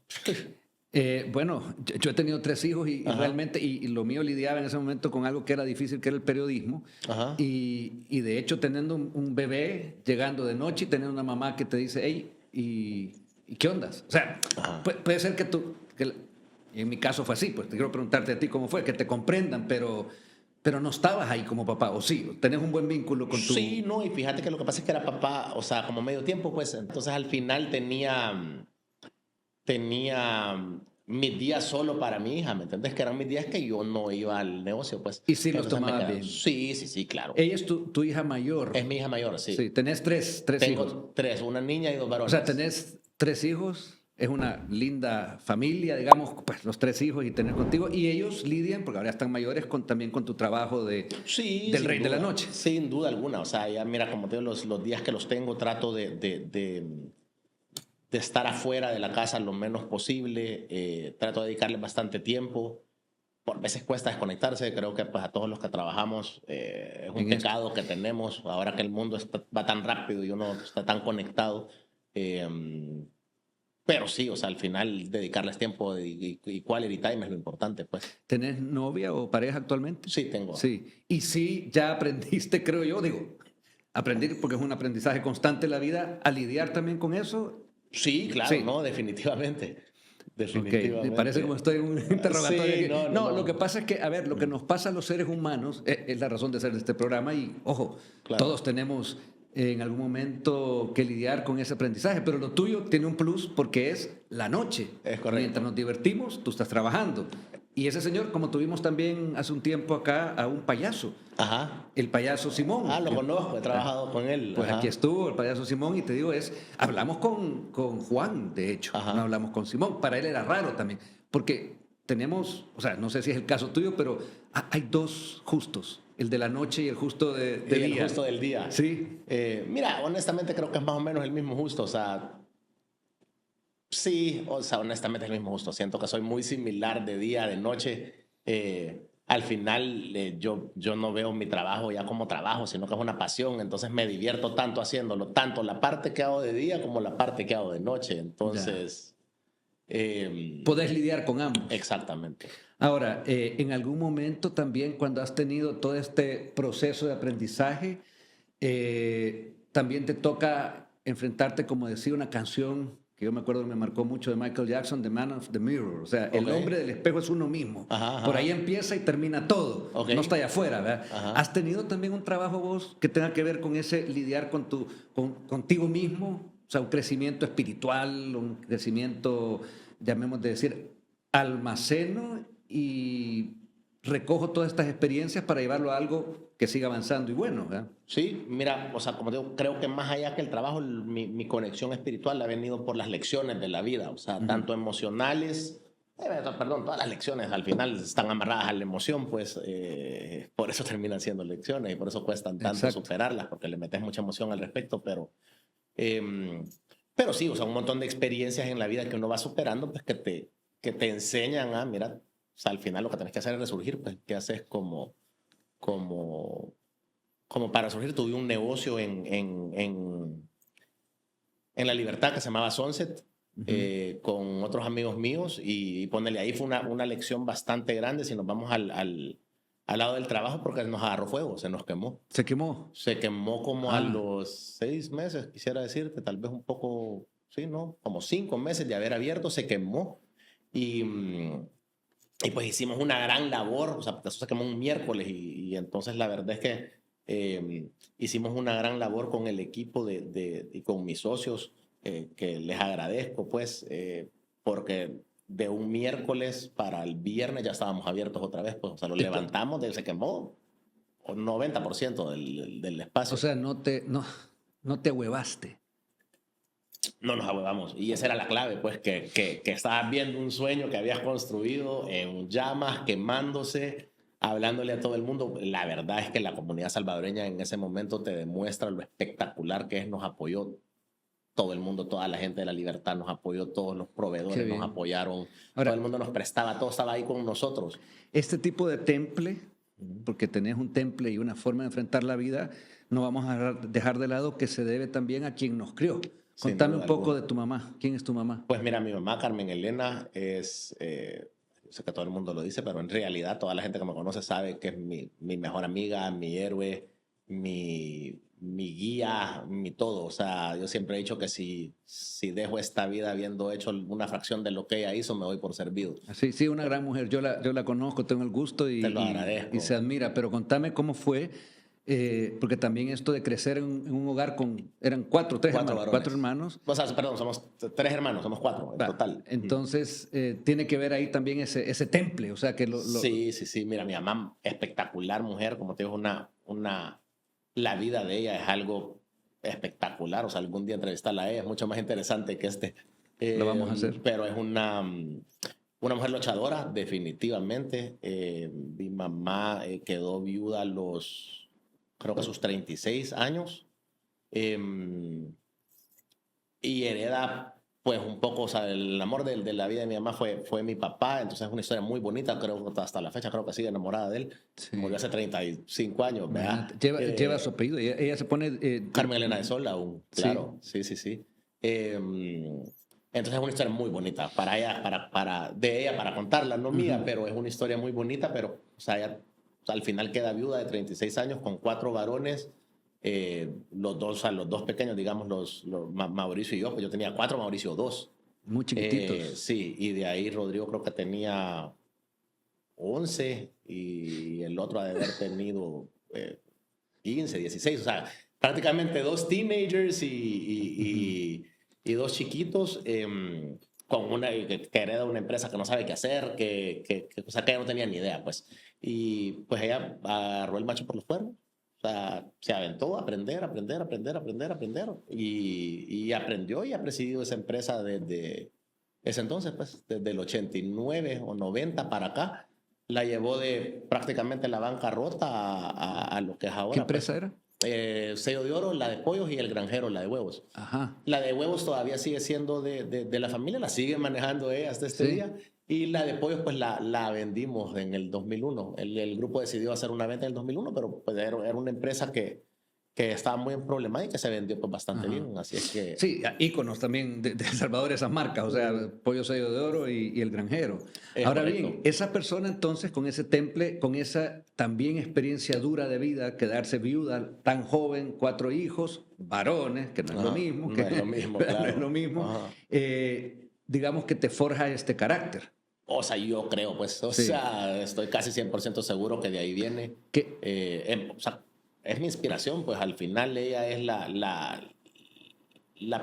Bueno, yo he tenido 3 hijos y realmente, y lo mío lidiaba en ese momento con algo que era difícil, que era el periodismo. Ajá. Y de hecho, teniendo un bebé llegando de noche y teniendo una mamá que te dice, hey, ¿y qué ondas? O sea, puede ser que en mi caso fue así, pues te quiero preguntarte a ti cómo fue, que te comprendan, pero no estabas ahí como papá, o sí, tenés un buen vínculo con tu... Sí, no, y fíjate que lo que pasa es que era papá, o sea, como medio tiempo, pues, entonces al final tenía mis días solo para mi hija, ¿me entiendes? Que eran mis días que yo no iba al negocio, pues. Y sí los Entonces tomabas bien. Sí, claro. Ella es tu hija mayor. Es mi hija mayor, sí. Sí, tenés tres Tengo hijos. 3, una niña y 2 varones. O sea, tenés 3 hijos, es una linda familia, digamos, pues los 3 hijos y tener contigo. Y ellos lidian, porque ahora están mayores, también con tu trabajo del Rey de la Noche. Sin duda alguna. O sea, ya mira, como te digo, los días que los tengo, trato de de estar afuera de la casa lo menos posible. Trato de dedicarle bastante tiempo. Por veces cuesta desconectarse. Creo que pues, a todos los que trabajamos es un pecado que tenemos ahora que el mundo va tan rápido y uno está tan conectado. Pero sí, o sea, al final dedicarles tiempo y quality time es lo importante, pues. ¿Tenés novia o pareja actualmente? Sí, tengo. Sí. Y sí, ya aprendiste, creo yo, digo, aprender porque es un aprendizaje constante en la vida, a lidiar también con eso. Sí, claro, Sí. no, definitivamente. Ok, me parece como estoy en un interrogatorio. Sí, aquí. No, lo que pasa es que, a ver, lo que nos pasa a los seres humanos es la razón de ser de este programa y, ojo, Claro. todos tenemos en algún momento que lidiar con ese aprendizaje, pero lo tuyo tiene un plus porque es la noche. Es correcto. Mientras nos divertimos, tú estás trabajando. Y ese señor, como tuvimos también hace un tiempo acá a un payaso, Ajá. el payaso Simón. Ah, lo conozco, he trabajado con él. Pues Ajá. aquí estuvo el payaso Simón y te digo, hablamos con Juan, de hecho, Ajá. no hablamos con Simón. Para él era raro también, porque tenemos, o sea, no sé si es el caso tuyo, pero hay dos justos, el de la noche y el justo de Y el día. justo del día. Sí. Mira, honestamente creo que es más o menos el mismo justo, o sea, sí, o sea, honestamente es el mismo justo. Siento que soy muy similar de día, de noche. Al final yo no veo mi trabajo ya como trabajo, sino que es una pasión, entonces me divierto tanto haciéndolo, tanto la parte que hago de día como la parte que hago de noche, entonces... Podés lidiar con ambos. Exactamente. Ahora, en algún momento también cuando has tenido todo este proceso de aprendizaje, también te toca enfrentarte, como decía una canción que yo me acuerdo que me marcó mucho de Michael Jackson, The Man of the Mirror. O sea, el hombre del espejo es uno mismo. Ajá, ajá. Por ahí empieza y termina todo. Okay. No está allá afuera, ¿verdad? Ajá. ¿Has tenido también un trabajo vos que tenga que ver con ese lidiar contigo mismo? O sea, un crecimiento espiritual, un crecimiento, llamemos de decir, almaceno y recojo todas estas experiencias para llevarlo a algo que siga avanzando y bueno, ¿verdad? Sí, mira, o sea, como digo, creo que más allá que el trabajo, mi conexión espiritual ha venido por las lecciones de la vida, o sea, tanto emocionales, perdón, todas las lecciones al final están amarradas a la emoción, pues por eso terminan siendo lecciones y por eso cuestan tanto superarlas, porque le metes mucha emoción al respecto, pero sí, o sea, un montón de experiencias en la vida que uno va superando, pues que te enseñan a, mira, o sea, al final lo que tenés que hacer es resurgir, pues, ¿qué haces como para surgir? Tuve un negocio en La Libertad que se llamaba Sunset, con otros amigos míos y ponerle ahí fue una lección bastante grande si nos vamos al lado del trabajo porque nos agarró fuego, se nos quemó. ¿Se quemó? Se quemó como a los 6 meses, quisiera decirte, tal vez un poco, sí, ¿no? Como 5 meses de haber abierto, se quemó y pues hicimos una gran labor, o sea, eso se quemó un miércoles y entonces la verdad es que hicimos una gran labor con el equipo y con mis socios, que les agradezco, pues, porque de un miércoles para el viernes ya estábamos abiertos otra vez, pues, o sea, lo levantamos, se quemó 90% del espacio. O sea, no te ahuevaste. No nos ahuevamos. Y esa era la clave, pues, que estabas viendo un sueño que habías construido en llamas, quemándose, hablándole a todo el mundo. La verdad es que la comunidad salvadoreña en ese momento te demuestra lo espectacular que es. Nos apoyó todo el mundo, toda la gente de La Libertad nos apoyó, todos los proveedores nos apoyaron, ahora, todo el mundo nos prestaba, todo estaba ahí con nosotros. Este tipo de temple, porque tenés un temple y una forma de enfrentar la vida, no vamos a dejar de lado que se debe también a quien nos crió. Contame un poco de tu mamá. ¿Quién es tu mamá? Pues mira, mi mamá, Carmen Elena, es, sé que todo el mundo lo dice, pero en realidad toda la gente que me conoce sabe que es mi mejor amiga, mi héroe, mi guía, mi todo. O sea, yo siempre he dicho que si dejo esta vida habiendo hecho una fracción de lo que ella hizo, me doy por servido. Sí, una gran mujer. Yo la conozco, tengo el gusto y, te lo agradezco. Y se admira. Pero contame cómo fue. Porque también esto de crecer en un hogar eran cuatro hermanos. O sea, perdón, somos 3 hermanos, somos 4 en total. Entonces, tiene que ver ahí también ese temple, o sea que Sí, mira, mi mamá, espectacular mujer, como te digo, la vida de ella es algo espectacular, o sea, algún día entrevistarla a ella es mucho más interesante que este. Lo vamos a hacer. Pero es una mujer luchadora, definitivamente. Mi mamá quedó viuda creo que a sus 36 años, y hereda pues un poco, o sea, el amor de la vida de mi mamá fue mi papá, entonces es una historia muy bonita, creo que hasta la fecha creo que sigue enamorada de él. Sí. Murió hace 35 años, ¿verdad? Lleva su apellido. Ella se pone... Carmen Elena de Sol aún, Sí. claro, sí. Entonces es una historia muy bonita para ella, de ella, para contarla, no mía, pero es una historia muy bonita, pero, o sea, ella al final queda viuda de 36 años con 4 varones. Los dos pequeños, digamos, Mauricio y yo, pues yo tenía 4, Mauricio 2. Muy chiquititos. Sí, y de ahí Rodrigo creo que tenía 11 y el otro ha de haber tenido 15, 16, o sea, prácticamente 2 teenagers y 2 chiquitos, con una que hereda una empresa que no sabe qué hacer, o sea, que ella no tenía ni idea, pues. Y pues ella agarró el macho por los cuernos. O sea, se aventó a aprender. Y aprendió y ha presidido esa empresa desde ese entonces, pues, desde el 89 o 90 para acá. La llevó de prácticamente la bancarrota a lo que es ahora. ¿Qué empresa pues. era? Sello de Oro, la de pollos, y El Granjero, la de huevos. Ajá. La de huevos todavía sigue siendo de la familia, la sigue manejando ella hasta este día. Y la de pollos, pues la vendimos en el 2001. El grupo decidió hacer una venta en el 2001, pero pues era una empresa que estaba muy en problema y que se vendió pues bastante bien. Así es que... Sí, íconos también de El Salvador, esas marcas, o sea, Pollo Sello de Oro y El Granjero. Ahora correcto. bien, esa persona entonces con ese temple, con esa también experiencia dura de vida, quedarse viuda tan joven, 4 hijos, varones, que no es lo mismo. No es lo mismo, claro. No es lo mismo. Digamos que te forja este carácter. O sea, yo creo, pues, o sea, estoy casi 100% seguro que de ahí viene. O sea, es mi inspiración, pues al final ella es la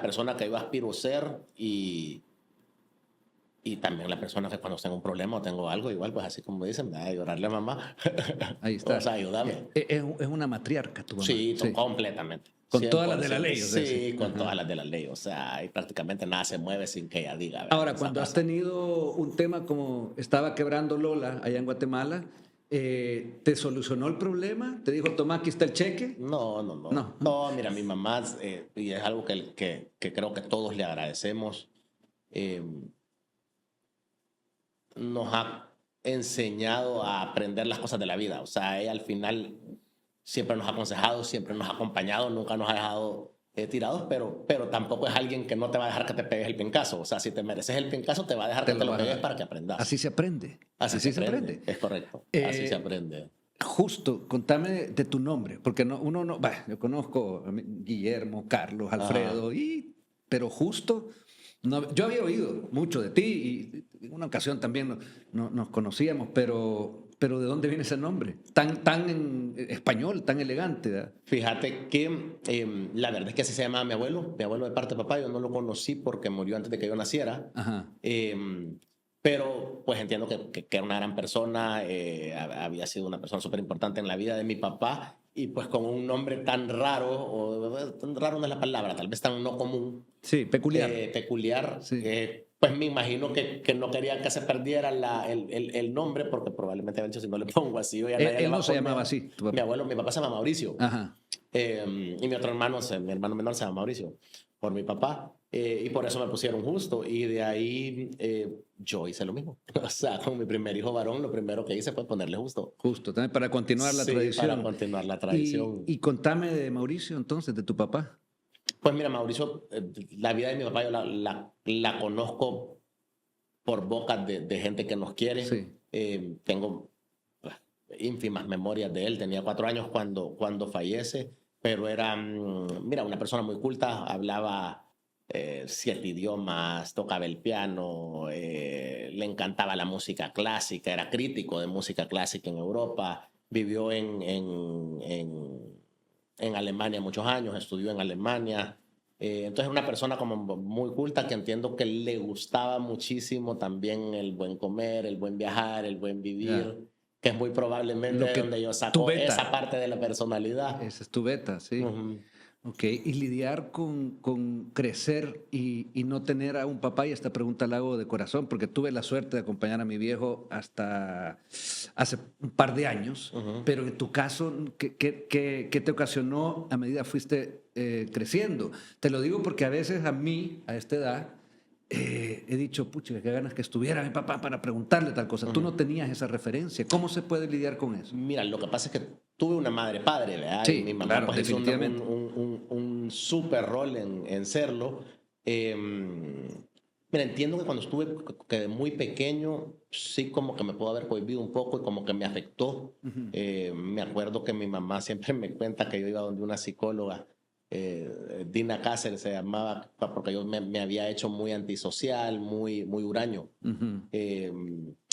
persona que yo aspiro a ser y también la persona que cuando tengo un problema o tengo algo, igual, pues así como dicen, me da a llorarle a mamá. Ahí está. O sea, ayúdame. Es una matriarca tu mamá. Sí, completamente. Con todas las de la ley. O sea, sí, con todas las de la ley. O sea, y prácticamente nada se mueve sin que ella diga. Ahora, cuando has tenido un tema como estaba quebrando Lola allá en Guatemala, ¿te solucionó el problema? ¿Te dijo, toma, aquí está el cheque? No, mira, mi mamá, y es algo que creo que todos le agradecemos, nos ha enseñado a aprender las cosas de la vida. O sea, ella al final siempre nos ha aconsejado, siempre nos ha acompañado, nunca nos ha dejado tirados, pero tampoco es alguien que no te va a dejar que te pegues el pincazo. O sea, si te mereces el pincazo, te va a dejar que te lo pegues para que aprendas. Así se aprende. Así se aprende. Es correcto. Así se aprende. Justo, contame de tu nombre, porque uno no, yo conozco a Guillermo, Carlos, Alfredo, pero justo, yo había oído mucho de ti y en una ocasión también nos conocíamos, pero ¿de dónde viene ese nombre? Tan en español, tan elegante, ¿verdad? Fíjate que la verdad es que así se llamaba mi abuelo de parte de papá. Yo no lo conocí porque murió antes de que yo naciera. Ajá. Pero pues entiendo que era una gran persona, había sido una persona súper importante en la vida de mi papá, y pues con un nombre tan raro, tan raro no es la palabra, tal vez tan no común. Sí, peculiar. Peculiar. Sí. Pues me imagino que no querían que se perdiera el nombre, porque probablemente habían dicho, si no le pongo así, yo ya él no se llamaba así. Mi papá se llama Mauricio. Ajá. Y mi otro hermano, mi hermano menor se llama Mauricio, por mi papá. Y por eso me pusieron Justo. Y de ahí yo hice lo mismo. O sea, con mi primer hijo varón, lo primero que hice fue ponerle Justo. Justo, también para continuar la tradición. Para continuar la tradición. Y contame de Mauricio, entonces, de tu papá. Pues mira, Mauricio, la vida de mi papá yo la conozco por boca de gente que nos quiere. Sí. Tengo ínfimas memorias de él. Tenía 4 años cuando fallece, pero era, mira, una persona muy culta, hablaba 7 idiomas, tocaba el piano, le encantaba la música clásica, era crítico de música clásica en Europa, vivió en Alemania muchos años, estudió en Alemania. Entonces, una persona como muy culta, que entiendo que le gustaba muchísimo también el buen comer, el buen viajar, el buen vivir, que es muy probablemente de donde yo saco esa parte de la personalidad. Esa es tu beta, sí. Ok, y lidiar con crecer y no tener a un papá, y esta pregunta la hago de corazón, porque tuve la suerte de acompañar a mi viejo hasta hace un par de años, pero en tu caso, ¿qué te ocasionó a medida fuiste creciendo? Te lo digo porque a veces a mí, a esta edad, he dicho, pucha, qué ganas que estuviera mi papá para preguntarle tal cosa. Tú no tenías esa referencia. ¿Cómo se puede lidiar con eso? Mira, lo que pasa es que tuve una madre padre, ¿verdad? Sí, Y mi mamá claro, pues hizo definitivamente. un súper rol en serlo. Mira, entiendo que cuando estuve que muy pequeño, sí como que me puedo haber cohibido un poco y como que me afectó. Me acuerdo que mi mamá siempre me cuenta que yo iba donde una psicóloga, Dina Cáceres se llamaba, porque yo me había hecho muy antisocial, muy huraño.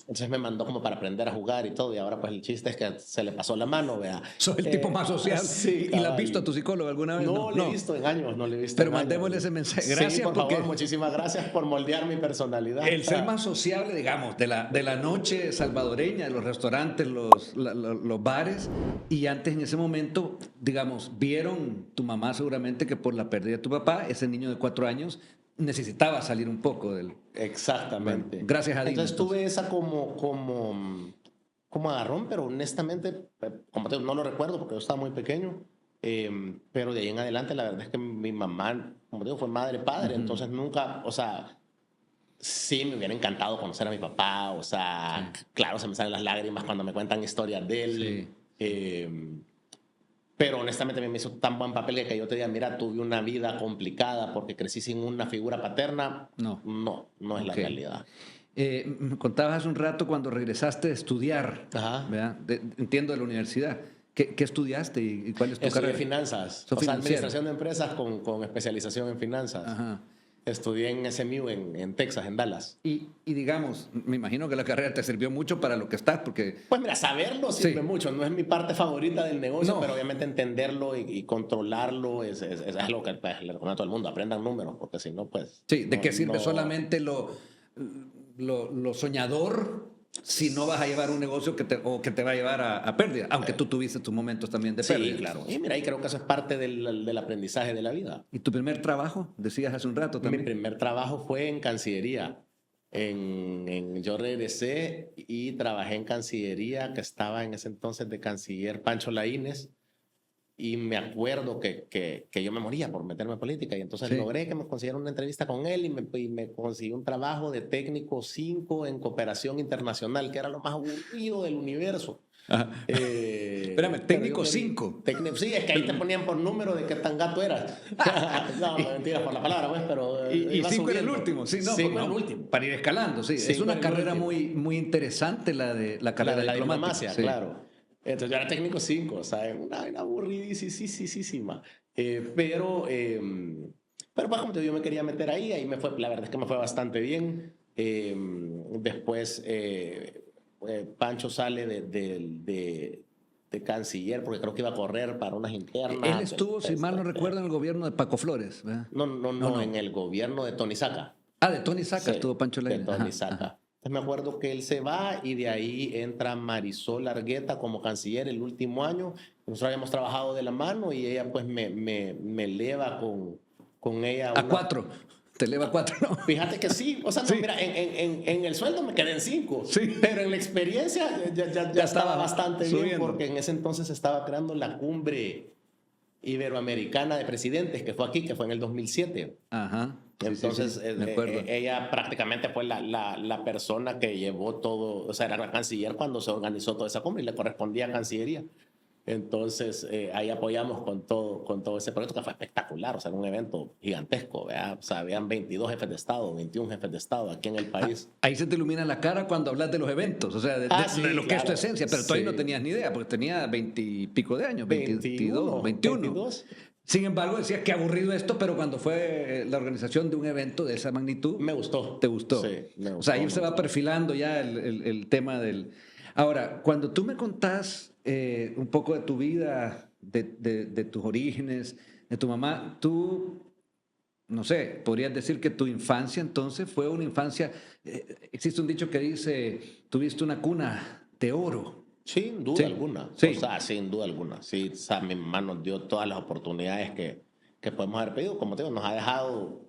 Entonces me mandó como para aprender a jugar y todo, y ahora pues el chiste es que se le pasó la mano, vea. Sos el tipo más social. Sí, ¿Y la has cabal. visto a tu psicólogo alguna vez? No, No, le he no. visto en años, no le he visto Pero en años. mandémosle ese mensaje. Sí, Gracias por porque favor, muchísimas gracias por moldear mi personalidad. el ser más sociable, digamos, de la noche salvadoreña, de los restaurantes, los bares, y antes en ese momento, digamos, vieron tu mamá seguramente que por la pérdida de tu papá, ese niño de 4 años necesitaba salir un poco del... Exactamente. Bueno, gracias a Dina. Entonces tuve esa como agarrón, pero honestamente, como te digo, no lo recuerdo porque yo estaba muy pequeño. Pero de ahí en adelante, la verdad es que mi mamá, como te digo, fue madre-padre, entonces nunca, o sea, sí me hubiera encantado conocer a mi papá, o sea, claro, se me salen las lágrimas cuando me cuentan historias de él. Sí. Pero honestamente a mí me hizo tan buen papel que yo te diga, mira, tuve una vida complicada porque crecí sin una figura paterna. No. No es la Okay. realidad. Me contabas hace un rato cuando regresaste a estudiar, Ajá. ¿verdad? Entiendo de la universidad. ¿Qué estudiaste y cuál es tu Estudié carrera? finanzas, Sos o sea, financiero. administración de empresas con especialización en finanzas. Ajá. Estudié en SMU en Texas, en Dallas. Y digamos, me imagino que la carrera te sirvió mucho para lo que estás, porque... Pues mira, saberlo sirve Sí. mucho. No es mi parte favorita del negocio, No. pero obviamente entenderlo y controlarlo es algo que pues, le recomiendo a todo el mundo. Aprendan números, porque si no, pues... Sí, ¿de no, qué sirve no- solamente lo soñador si no vas a llevar un negocio que te va a llevar a pérdida? Aunque tú tuviste tus momentos también de pérdida. Sí, claro. Y mira, y creo que eso es parte del aprendizaje de la vida. ¿Y tu primer trabajo? Decías hace un rato Mi también. primer trabajo fue en Cancillería. Yo regresé y trabajé en Cancillería, que estaba en ese entonces de canciller Pancho Laínez. Y me acuerdo que yo me moría por meterme en política. Y entonces Sí. logré que me consiguieran una entrevista con él y me conseguí un trabajo de técnico 5 en cooperación internacional, que era lo más aburrido del universo. Ajá. Espérame, técnico 5. Sí, es que ahí te ponían por número de qué tan gato eras. No, mentira por la palabra, pues, pero Y iba 5 era el subiendo. último. Sí, no, 5 no, era el último. para ir escalando, sí. Es Cinco una era el carrera último. muy interesante la carrera La diplomática. diplomacia, Sí. claro. Entonces yo era técnico 5, o sea, una vaina aburridísima. Pero pues como te digo, yo me quería meter ahí me fue, la verdad es que me fue bastante bien. Después Pancho sale de canciller porque creo que iba a correr para unas internas. Él estuvo, si mal no recuerdo, en el gobierno de Paco Flores, ¿verdad? No, en el gobierno de Tony Saca. Ah, de Tony Saca Sí, estuvo Pancho de Lainez. Tony Ajá, Saca. ajá. Entonces me acuerdo que él se va y de ahí entra Marisol Argueta como canciller el último año. Nosotros habíamos trabajado de la mano y ella pues me eleva con ella. A 4. Te eleva 4, ¿no? Fíjate que sí, o sea, no, Sí. mira, en el sueldo me quedé en 5, Sí. pero en la experiencia ya estaba estaba bastante bien subiendo. porque en ese entonces estaba creando la cumbre iberoamericana de presidentes que fue aquí, que fue en el 2007. Ajá. Sí, Entonces, sí, me acuerdo. ella prácticamente fue la persona que llevó todo, o sea, era la canciller cuando se organizó toda esa cumbre y le correspondía a Cancillería. Entonces, ahí apoyamos con todo ese proyecto que fue espectacular, o sea, era un evento gigantesco, ¿verdad? O sea, habían 22 jefes de Estado, 21 jefes de Estado aquí en el país. Ahí se te ilumina la cara cuando hablas de los eventos, o sea, de Sí, lo que es tu claro. esencia, pero tú ahí Sí. no tenías ni idea, porque tenía 20 y pico de años, 21. 21. Sin embargo, decías que aburrido esto, pero cuando fue la organización de un evento de esa magnitud, Me gustó. ¿te gustó? Sí, me gustó. O sea, ahí se va me gustó. perfilando ya el tema del... Ahora, cuando tú me contás un poco de tu vida, de tus orígenes, de tu mamá, tú, no sé, podrías decir que tu infancia entonces fue una infancia... existe un dicho que dice, tuviste una cuna de oro. Sin duda Sí, alguna. sí. O sea, sin duda alguna. Sí, o sea, mi mamá nos dio todas las oportunidades que podemos haber pedido. Como te digo, nos ha dejado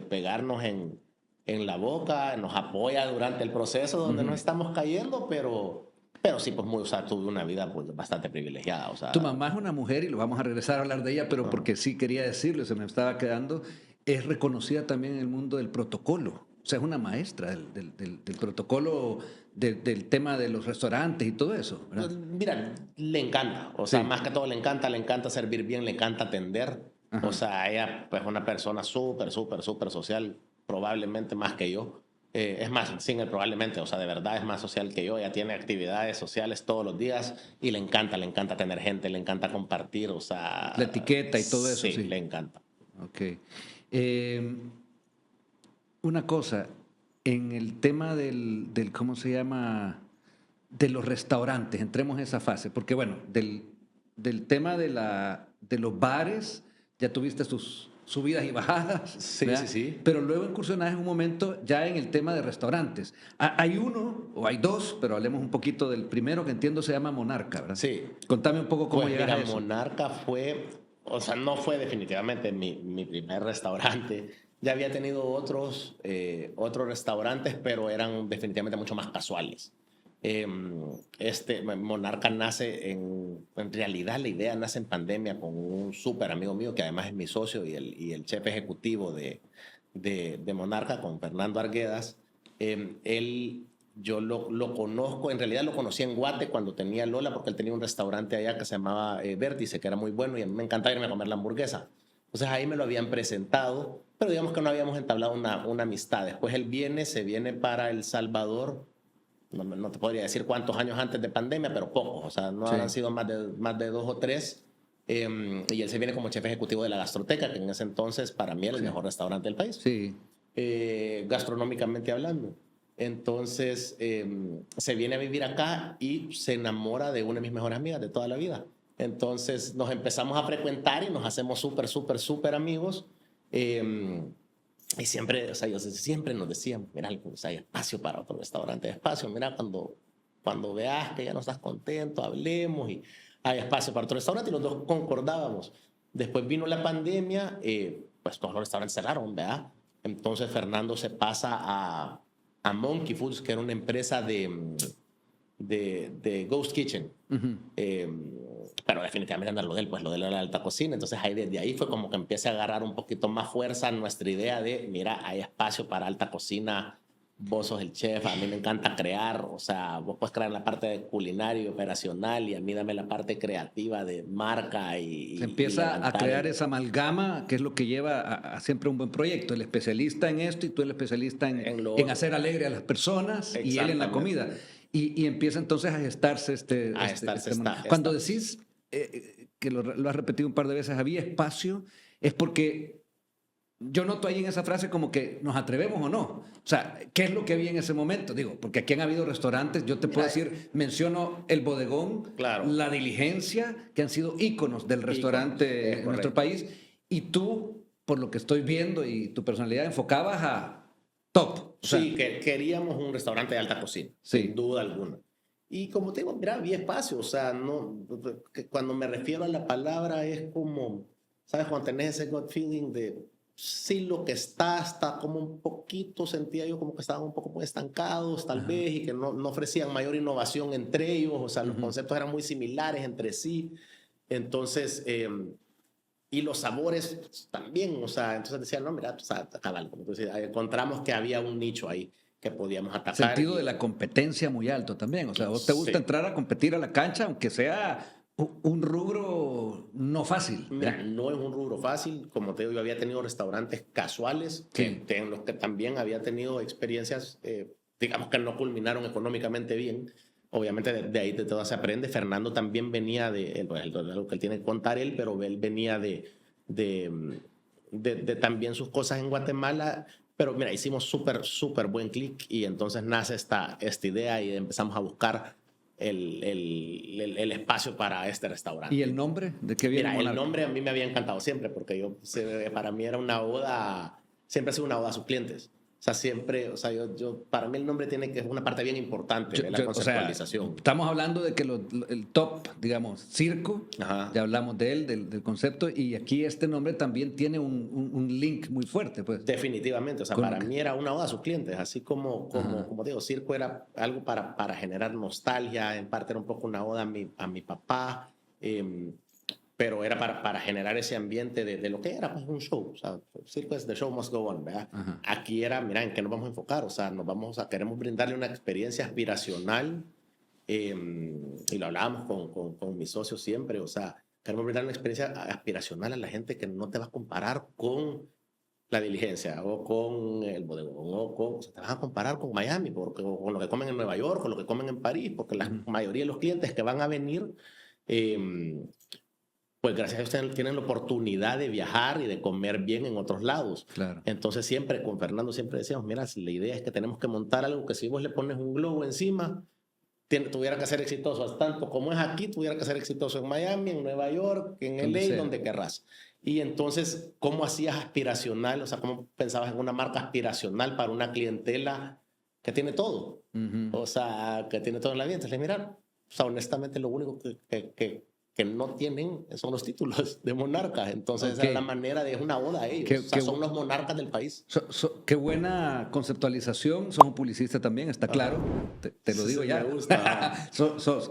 pegarnos en la boca, nos apoya durante el proceso donde nos estamos cayendo, pero sí, pues o sea, tuve una vida pues, bastante privilegiada. O sea, Tu mamá es una mujer, y lo vamos a regresar a hablar de ella, pero porque sí quería decirlo, se me estaba quedando, es reconocida también en el mundo del protocolo. O sea, es una maestra del protocolo del tema de los restaurantes y todo eso, ¿verdad? Pues, mira, le encanta, o sea, Sí. más que todo le encanta servir bien, le encanta atender. O Ajá. sea, ella pues, es una persona súper social, probablemente más que yo. Es más, sin el probablemente, o sea, de verdad es más social que yo. Ella tiene actividades sociales todos los días y le encanta tener gente, le encanta compartir, o La sea, etiqueta y todo eso, sí, sí. le encanta. Ok. Eh, una cosa, en el tema ¿cómo se llama? De los restaurantes, entremos en esa fase, porque bueno, del tema de los bares, ya tuviste sus subidas y bajadas, Sí, sí, ¿verdad? sí. Pero luego incursionaste en un momento ya en el tema de restaurantes. Hay uno, o hay dos, pero hablemos un poquito del primero que entiendo se llama Monarca, ¿verdad? Sí. Contame un poco cómo Pues llegas mira, a eso. Monarca fue, o sea, no fue definitivamente mi primer restaurante. Ya había tenido otros restaurantes, pero eran definitivamente mucho más casuales. Monarca nace en realidad la idea nace en pandemia con un súper amigo mío que además es mi socio y el chef ejecutivo de Monarca, con Fernando Arguedas. Él yo lo conozco, en realidad lo conocí en Guate cuando tenía Lola, porque él tenía un restaurante allá que se llamaba Vértice, que era muy bueno y a mí me encantaba irme a comer la hamburguesa. Entonces ahí me lo habían presentado, pero digamos que no habíamos entablado una amistad. Después él se viene para El Salvador, no te podría decir cuántos años antes de pandemia, pero pocos, o sea, no habrán Sí, sido más de 2 o 3. Y él se viene como chef ejecutivo de la Gastroteca, que en ese entonces para mí era el sí, mejor restaurante del país, sí. gastronómicamente hablando. Entonces se viene a vivir acá y se enamora de una de mis mejores amigas de toda la vida. Entonces nos empezamos a frecuentar y nos hacemos súper amigos. Y siempre, o sea, ellos siempre nos decían, mira, o sea, hay espacio para otro restaurante, hay espacio, mira, cuando veas que ya no estás contento, hablemos y hay espacio para otro restaurante y los dos concordábamos. Después vino la pandemia, pues todos los restaurantes cerraron, ¿verdad? Entonces Fernando se pasa a Monkey Foods, que era una empresa de Ghost Kitchen. Ujú. Eh, pero definitivamente no era lo de él, pues lo de él era la alta cocina. Entonces ahí, desde ahí fue como que empieza a agarrar un poquito más fuerza nuestra idea de, mira, hay espacio para alta cocina, vos sos el chef, a mí me encanta crear, o sea, vos puedes crear la parte de culinario y operacional y a mí dame la parte creativa de marca Se y empieza a levantar crear esa amalgama que es lo que lleva a siempre un buen proyecto. El especialista en esto y tú el especialista en lo en otro. hacer alegre a las personas y él en la Exactamente. comida. Y empieza entonces a gestarse A estarse esta, Cuando esta. decís, que lo has repetido un par de veces, había espacio, es porque yo noto ahí en esa frase como que nos atrevemos o no. O sea, ¿qué es lo que había en ese momento? Digo, porque aquí han habido restaurantes, yo te puedo Mira, decir, menciono El Bodegón, claro, La Diligencia, que han sido íconos del íconos, restaurante es en nuestro correcto. país, y tú, por lo que estoy viendo y tu personalidad, enfocabas a top. O sea, Sí, que queríamos un restaurante de alta cocina, sin sí, duda alguna. Y como te digo, mira, había espacio, o sea, no, que cuando me refiero a la palabra es como, ¿sabes? Cuando tenés ese gut feeling de, sí, lo que está como un poquito, sentía yo como que estaban un poco muy estancados, tal ajá, vez, y que no ofrecían mayor innovación entre ellos, o sea, los ujú. conceptos eran muy similares entre sí. Entonces, y los sabores pues, también, o sea, entonces decían, no, mira, o sea, cabal, como tú decías, encontramos que había un nicho ahí que podíamos atacar Sentido de la competencia muy alto también. O sea, vos te gusta sí. entrar a competir a la cancha, aunque sea un rubro no fácil. Mira, no es un rubro fácil, como te digo, yo había tenido restaurantes casuales Sí. en los que también había tenido experiencias, digamos que no culminaron económicamente bien. Obviamente de ahí de todo se aprende. Fernando también venía pues, lo que él tiene que contar él, pero él venía de, de también sus cosas en Guatemala. Pero mira, hicimos súper buen clic y entonces nace esta idea y empezamos a buscar el espacio para este ¿Y restaurante. el nombre? ¿De qué viene Mira, el Monarca? nombre a mí me había encantado siempre porque para mí era una oda, siempre ha sido una oda a sus clientes. O sea, siempre, o sea, para mí el nombre tiene que es una parte bien importante de la O sea, conceptualización. estamos hablando de que el top, digamos, circo, Ajá. ya hablamos de él, del concepto, y aquí este nombre también tiene un link muy fuerte, pues. Definitivamente, o sea, Con, para mí era una oda a sus clientes, así ajá. como digo, circo era algo para generar nostalgia, en parte era un poco una oda a mi papá. pero era para generar ese ambiente de lo que era pues, un show. O sea, el circo es the show must go on, ¿verdad? Ajá. Aquí era, mira, ¿en qué nos vamos a enfocar? O sea, queremos brindarle una experiencia aspiracional, y lo hablábamos con mis socios siempre, o sea, queremos brindar una experiencia aspiracional a la gente que no te va a comparar con la Diligencia o con el bodegón o sea, te vas a comparar con Miami o con lo que comen en Nueva York, con lo que comen en París, porque la mayoría de los clientes que van a venir, pues gracias a ustedes tienen la oportunidad de viajar y de comer bien en otros lados. Claro. Entonces siempre, con Fernando siempre decíamos, mira, la idea es que tenemos que montar algo que si vos le pones un globo encima, tuviera que ser exitoso, tanto como es aquí, tuviera que ser exitoso en Miami, en Nueva York, en LA, donde querrás. Y entonces, ¿cómo hacías aspiracional? O sea, ¿cómo pensabas en una marca aspiracional para una clientela que tiene todo? O sea, que tiene todo en la vida. Entonces, mira, o sea, honestamente lo único que no tienen son los títulos de monarcas. Entonces, esa es la manera de una oda a ellos. O sea, son los monarcas del país. Qué buena conceptualización. Sos un publicista también, está claro. Te lo digo ya. Me gusta.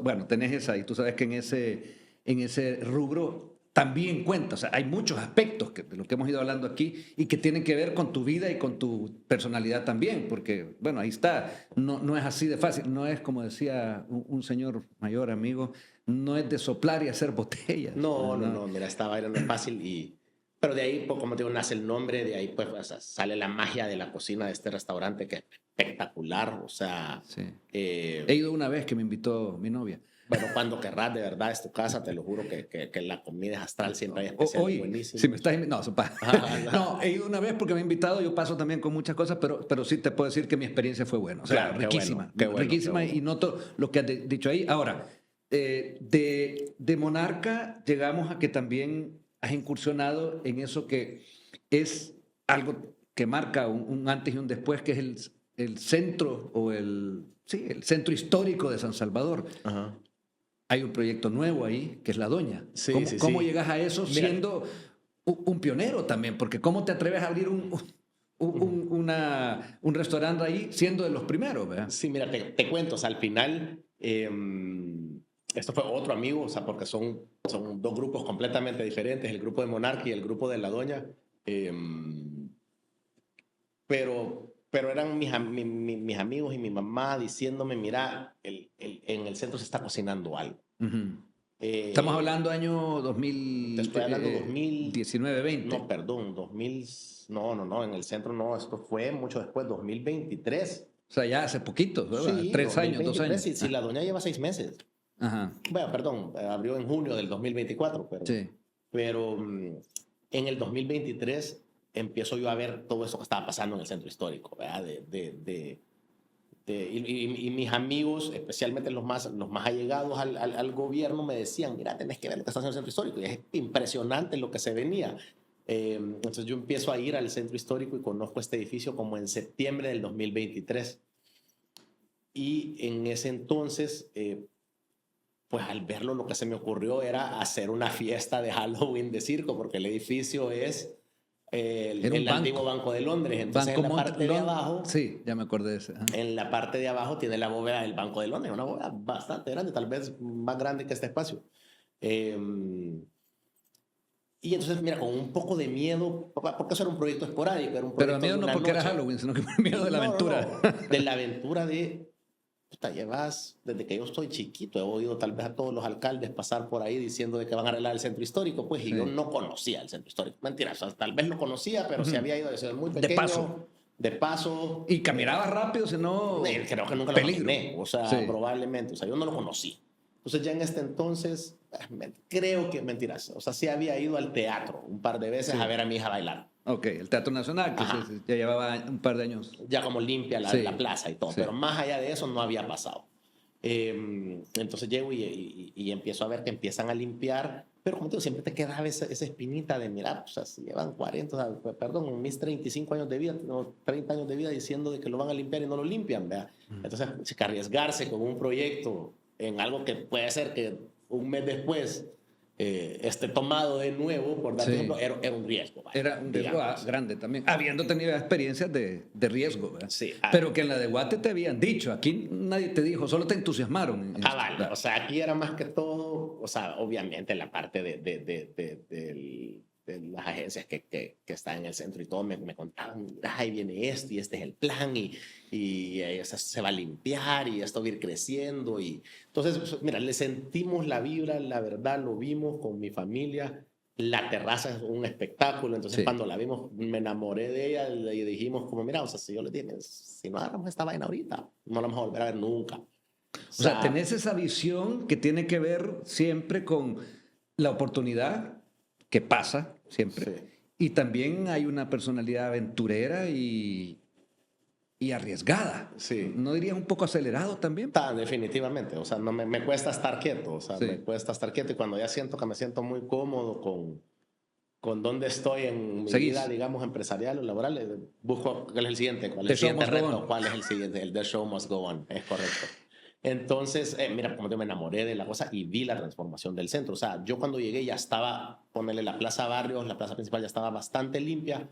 Bueno, tenés esa y tú sabes que en ese rubro también cuenta. O sea, hay muchos aspectos de lo que hemos ido hablando aquí y que tienen que ver con tu vida y con tu personalidad también. Porque, bueno, ahí está. No es así de fácil. No es como decía un señor mayor amigo, no es de soplar y hacer botellas. No. Mira, esta vaina no es fácil pero de ahí, pues, como te digo, nace el nombre, de ahí pues o sea, sale la magia de la cocina de este restaurante que es espectacular, o sea... Sí. He ido una vez que me invitó mi novia. Bueno, cuando querrás, de verdad, es tu casa, te lo juro que la comida es astral, siempre hay especial, buenísimo. Si me estás no, he ido una vez porque me ha invitado, yo paso también con muchas cosas, pero sí te puedo decir que mi experiencia fue buena, o sea, claro, riquísima, qué bueno, riquísima, y noto lo que has dicho ahí. Ahora, de Monarca llegamos a que también has incursionado en eso que es algo que marca un antes y un después, que es el centro o el centro histórico de San Salvador. Ajá. Hay un proyecto nuevo ahí, que es La Doña. Sí, ¿Cómo llegas a eso siendo un pionero también? Porque ¿cómo te atreves a abrir un restaurante ahí siendo de los primeros, ¿verdad? Sí, mira, te cuento, o sea, al final, esto fue otro amigo, o sea, porque son dos grupos completamente diferentes, el grupo de Monarca y el grupo de La Doña, pero eran mis amigos y mi mamá diciéndome, mira, en el centro se está cocinando algo. Estamos hablando año 2000. Te estoy hablando 2019, 20. No, perdón, 2000. No, en el centro no, esto fue mucho después, 2023. O sea, ya hace poquito, ¿verdad? Sí, 3 años, 2 años. Sí, La Doña lleva 6 meses. Ajá. Bueno, perdón, abrió en junio del 2024, pero en el 2023 empiezo yo a ver todo eso que estaba pasando en el centro histórico, ¿verdad? Y mis amigos, especialmente los más allegados al gobierno, me decían, mira, tenés que ver lo que está haciendo el centro histórico. Y es impresionante lo que se venía. Entonces yo empiezo a ir al centro histórico y conozco este edificio como en septiembre del 2023. Y en ese entonces, pues al verlo, lo que se me ocurrió era hacer una fiesta de Halloween de circo, porque el edificio es el antiguo Banco de Londres. Entonces, en la parte de abajo... Sí, ya me acordé de ese. En la parte de abajo tiene la bóveda del Banco de Londres, una bóveda bastante grande, tal vez más grande que este espacio. Y entonces, mira, con un poco de miedo, porque eso era un proyecto esporádico. Era un proyecto pero miedo no porque era Halloween, sino que miedo de la aventura. No. De la aventura de... llevas, desde que yo estoy chiquito, he oído tal vez a todos los alcaldes pasar por ahí diciendo de que van a arreglar el centro histórico, pues, y yo no conocía el centro histórico. Mentira, o sea, tal vez lo conocía, pero se había ido desde muy pequeño. De paso. Y caminaba rápido, si no... Creo que nunca lo caminé, o sea, probablemente, o sea, yo no lo conocí. Entonces, ya en este entonces, creo que, mentiras, o sea, sí había ido al teatro un par de veces a ver a mi hija bailar. Ok, el Teatro Nacional, que ya llevaba un par de años. Ya como limpia la plaza y todo, pero más allá de eso no había pasado. Entonces llego y empiezo a ver que empiezan a limpiar, pero como te digo, siempre te quedaba esa espinita de, mira, o sea, si llevan 40, o sea, perdón, mis 35 años de vida, 30 años de vida diciendo de que lo van a limpiar y no lo limpian, ¿verdad? Entonces, que arriesgarse con un proyecto en algo que puede ser que un mes después tomado de nuevo, por dar Sí. ejemplo, era un riesgo. Vaya, Era un riesgo digamos. grande también, habiendo tenido experiencias de riesgo, ¿verdad? Sí, Pero que en la de Guate te habían dicho, aquí nadie te dijo, solo te entusiasmaron. En esto, Vale, ¿verdad? o sea, aquí era más que todo, o sea, obviamente la parte de las agencias que están en el centro y todo me contaban, mira, ahí viene esto y este es el plan y o sea, se va a limpiar y esto va a ir creciendo y entonces, pues, mira, le sentimos la vibra, la verdad, lo vimos con mi familia. La terraza es un espectáculo, entonces Sí. cuando la vimos me enamoré de ella y dijimos como, mira, o sea, si yo le dije, si no hagamos esta vaina ahorita, no la vamos a volver a ver nunca. O sea, tenés esa visión que tiene que ver siempre con la oportunidad que pasa siempre. Sí. Y también hay una personalidad aventurera y arriesgada. Sí. ¿No dirías un poco acelerado también? Definitivamente, o sea, no me cuesta estar quieto, o sea, Sí. me cuesta estar quieto y cuando ya siento que me siento muy cómodo con dónde estoy en mi Seguís. vida, digamos, empresarial o laboral, busco cuál es el siguiente, cuál The es el show siguiente must go reto, on. cuál es el siguiente, el The Show Must Go On, es correcto. Entonces, mira, como te me enamoré de la cosa y vi la transformación del centro, o sea, yo cuando llegué ya estaba, ponerle la Plaza Barrios, la plaza principal ya estaba bastante limpia.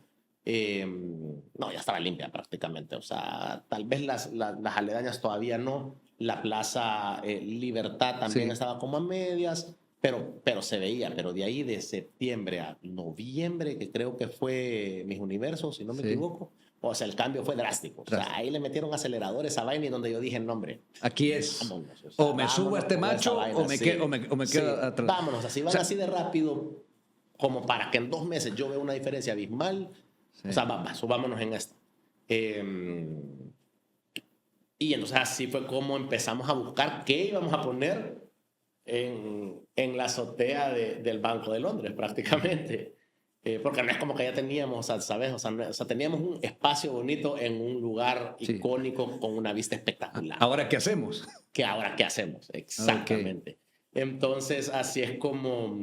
No, ya estaba limpia prácticamente, o sea, tal vez las aledañas todavía no, la Plaza Libertad también Sí. estaba como a medias, pero se veía, pero de ahí de septiembre a noviembre, que creo que fue Mis Universos, si no me Sí. equivoco, o sea, el cambio fue drástico, o sea, ahí le metieron aceleradores a vaina y donde yo dije, no, hombre, Aquí es, vámonos, o sea, o me subo a este vámonos con esa macho vaina, o me, sí. quedo, o me Sí, quedo atrás. vámonos, así van O sea, así de rápido, como para que en 2 meses yo vea una diferencia abismal. Sí. O sea, subámonos en esta. Y entonces así fue como empezamos a buscar qué íbamos a poner en la azotea del Banco de Londres, prácticamente. Porque no es como que ya teníamos, ¿sabes? O sea, teníamos un espacio bonito en un lugar Sí. icónico con una vista espectacular. ¿Ahora qué hacemos? ¿Qué ahora qué hacemos? Exactamente. Okay. Entonces, así es como...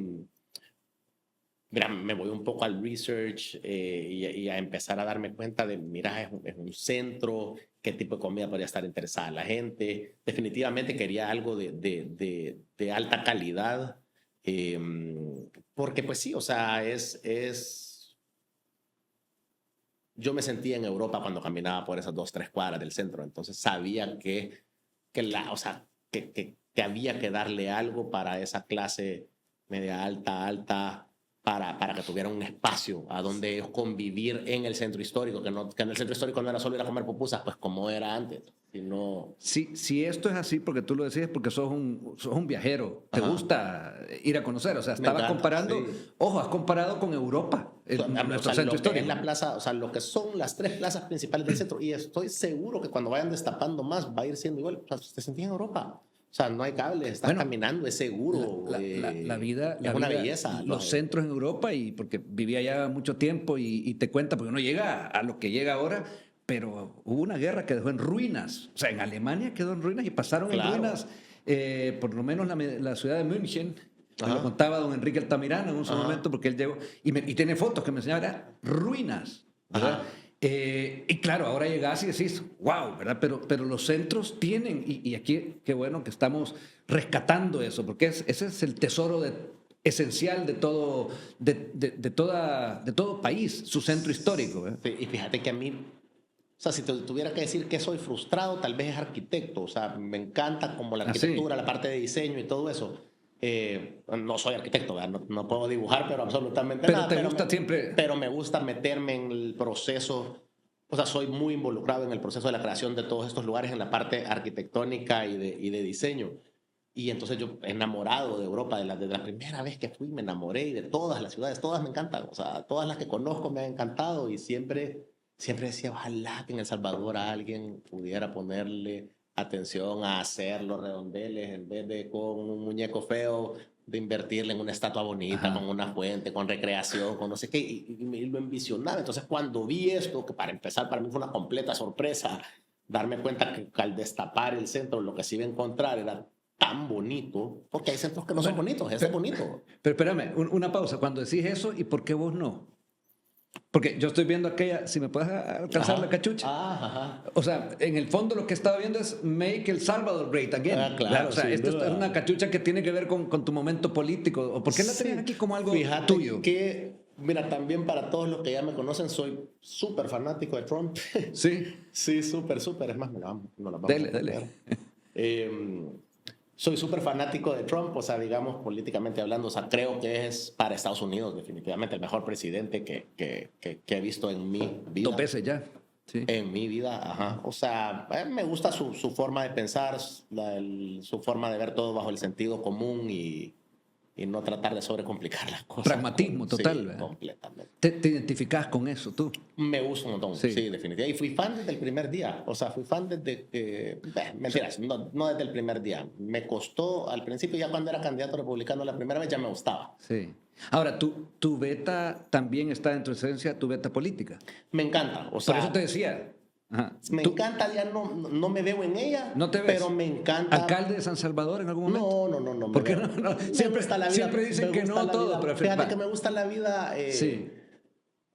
Mira, me voy un poco al research y a empezar a darme cuenta de, mira, es un centro, qué tipo de comida podría estar interesada a la gente. Definitivamente quería algo de alta calidad, porque pues sí, o sea, yo me sentía en Europa cuando caminaba por esas 2, 3 cuadras del centro, entonces sabía o sea, que había que darle algo para esa clase media alta, para que tuvieran un espacio a donde ellos convivir en el centro histórico, que en el centro histórico no era solo ir a comer pupusas, pues como era antes, sino... Si esto es así, porque tú lo decís, porque sos un viajero, te Ajá. gusta ir a conocer, o sea, Me estaba encanta, comparando, sí. ojo, has comparado con Europa, nuestro O sea, centro lo que histórico. es la plaza, o sea, lo que son las 3 plazas principales del centro, y estoy seguro que cuando vayan destapando más va a ir siendo igual. O sea, te sentís en Europa. O sea, no hay cables, estás caminando, es seguro. La vida, es una belleza. los centros en Europa, y porque vivía ya mucho tiempo y te cuenta, porque uno llega a lo que llega ahora, pero hubo una guerra que dejó en ruinas. O sea, en Alemania quedó en ruinas y pasaron Claro. en ruinas, por lo menos la ciudad de München. Me Ajá. lo contaba don Enrique Altamirano en un momento, porque él llegó y tiene fotos que me enseñaba, eran ruinas, ¿verdad? Ajá. Y claro, ahora llegás y decís, wow, ¿verdad? Pero los centros tienen, y aquí qué bueno que estamos rescatando eso, porque ese es el tesoro esencial de todo, de todo país, su centro histórico. ¿Verdad? Sí, y fíjate que a mí, o sea, si tuviera que decir que soy frustrado, tal vez es arquitecto. O sea, me encanta como la arquitectura, la parte de diseño y todo eso. No soy arquitecto, ¿verdad? No puedo dibujar, pero absolutamente pero nada. Te gusta siempre. Pero me gusta meterme en el proceso. O sea, soy muy involucrado en el proceso de la creación de todos estos lugares en la parte arquitectónica y de diseño. Y entonces yo enamorado de Europa, desde la primera vez que fui me enamoré y de todas las ciudades, todas me encantan. O sea, todas las que conozco me han encantado y siempre decía, ojalá que en El Salvador alguien pudiera ponerle atención a hacer los redondeles en vez de con un muñeco feo, de invertirle en una estatua bonita, Ajá. con una fuente, con recreación, con no sé qué, y lo envisionaba. Entonces cuando vi esto, que para empezar para mí fue una completa sorpresa, darme cuenta que al destapar el centro lo que se iba a encontrar era tan bonito, porque hay centros que no son bonitos, es bonito. Pero espérame, una pausa, cuando decís eso, ¿y por qué vos no? Porque yo estoy viendo aquella, si me puedes alcanzar la cachucha. Ajá. O sea, en el fondo lo que estaba viendo es Make El Salvador Great Again. Claro, o sea, sin esta duda. es una cachucha que tiene que ver con tu momento político. ¿O por qué la tenías aquí como algo Fíjate tuyo? que, mira, también para todos los que ya me conocen, soy súper fanático de Trump. Sí. Sí, súper. Es más, me la vamos, no la vamos Dele, a poner. Soy súper fanático de Trump, o sea, digamos, políticamente hablando, o sea, creo que es para Estados Unidos definitivamente el mejor presidente que he visto en mi vida. 2 veces ya. Sí. En mi vida, ajá. O sea, me gusta su forma de pensar, su forma de ver todo bajo el sentido común y no tratar de sobrecomplicar las cosas. Pragmatismo total. Sí, ¿verdad? completamente. ¿Te identificas con eso tú? Me gusta un montón, Sí. sí, definitivamente. Y fui fan desde el primer día. O sea, fui fan desde que... mentiras, no desde el primer día. Me costó, al principio, ya cuando era candidato republicano la primera vez, ya me gustaba. Sí. Ahora, tu beta también está en tu esencia, tu beta política. Me encanta. O sea, Por eso te decía. Ajá. me encanta, ya no me veo en ella, ¿No te ves? pero me encanta. ¿Alcalde de San Salvador en algún momento? No. ¿Por qué me- no? me Siempre, gusta la vida, siempre dicen me que gusta no la todo, vida. pero Fíjate que me gusta la vida. Sí.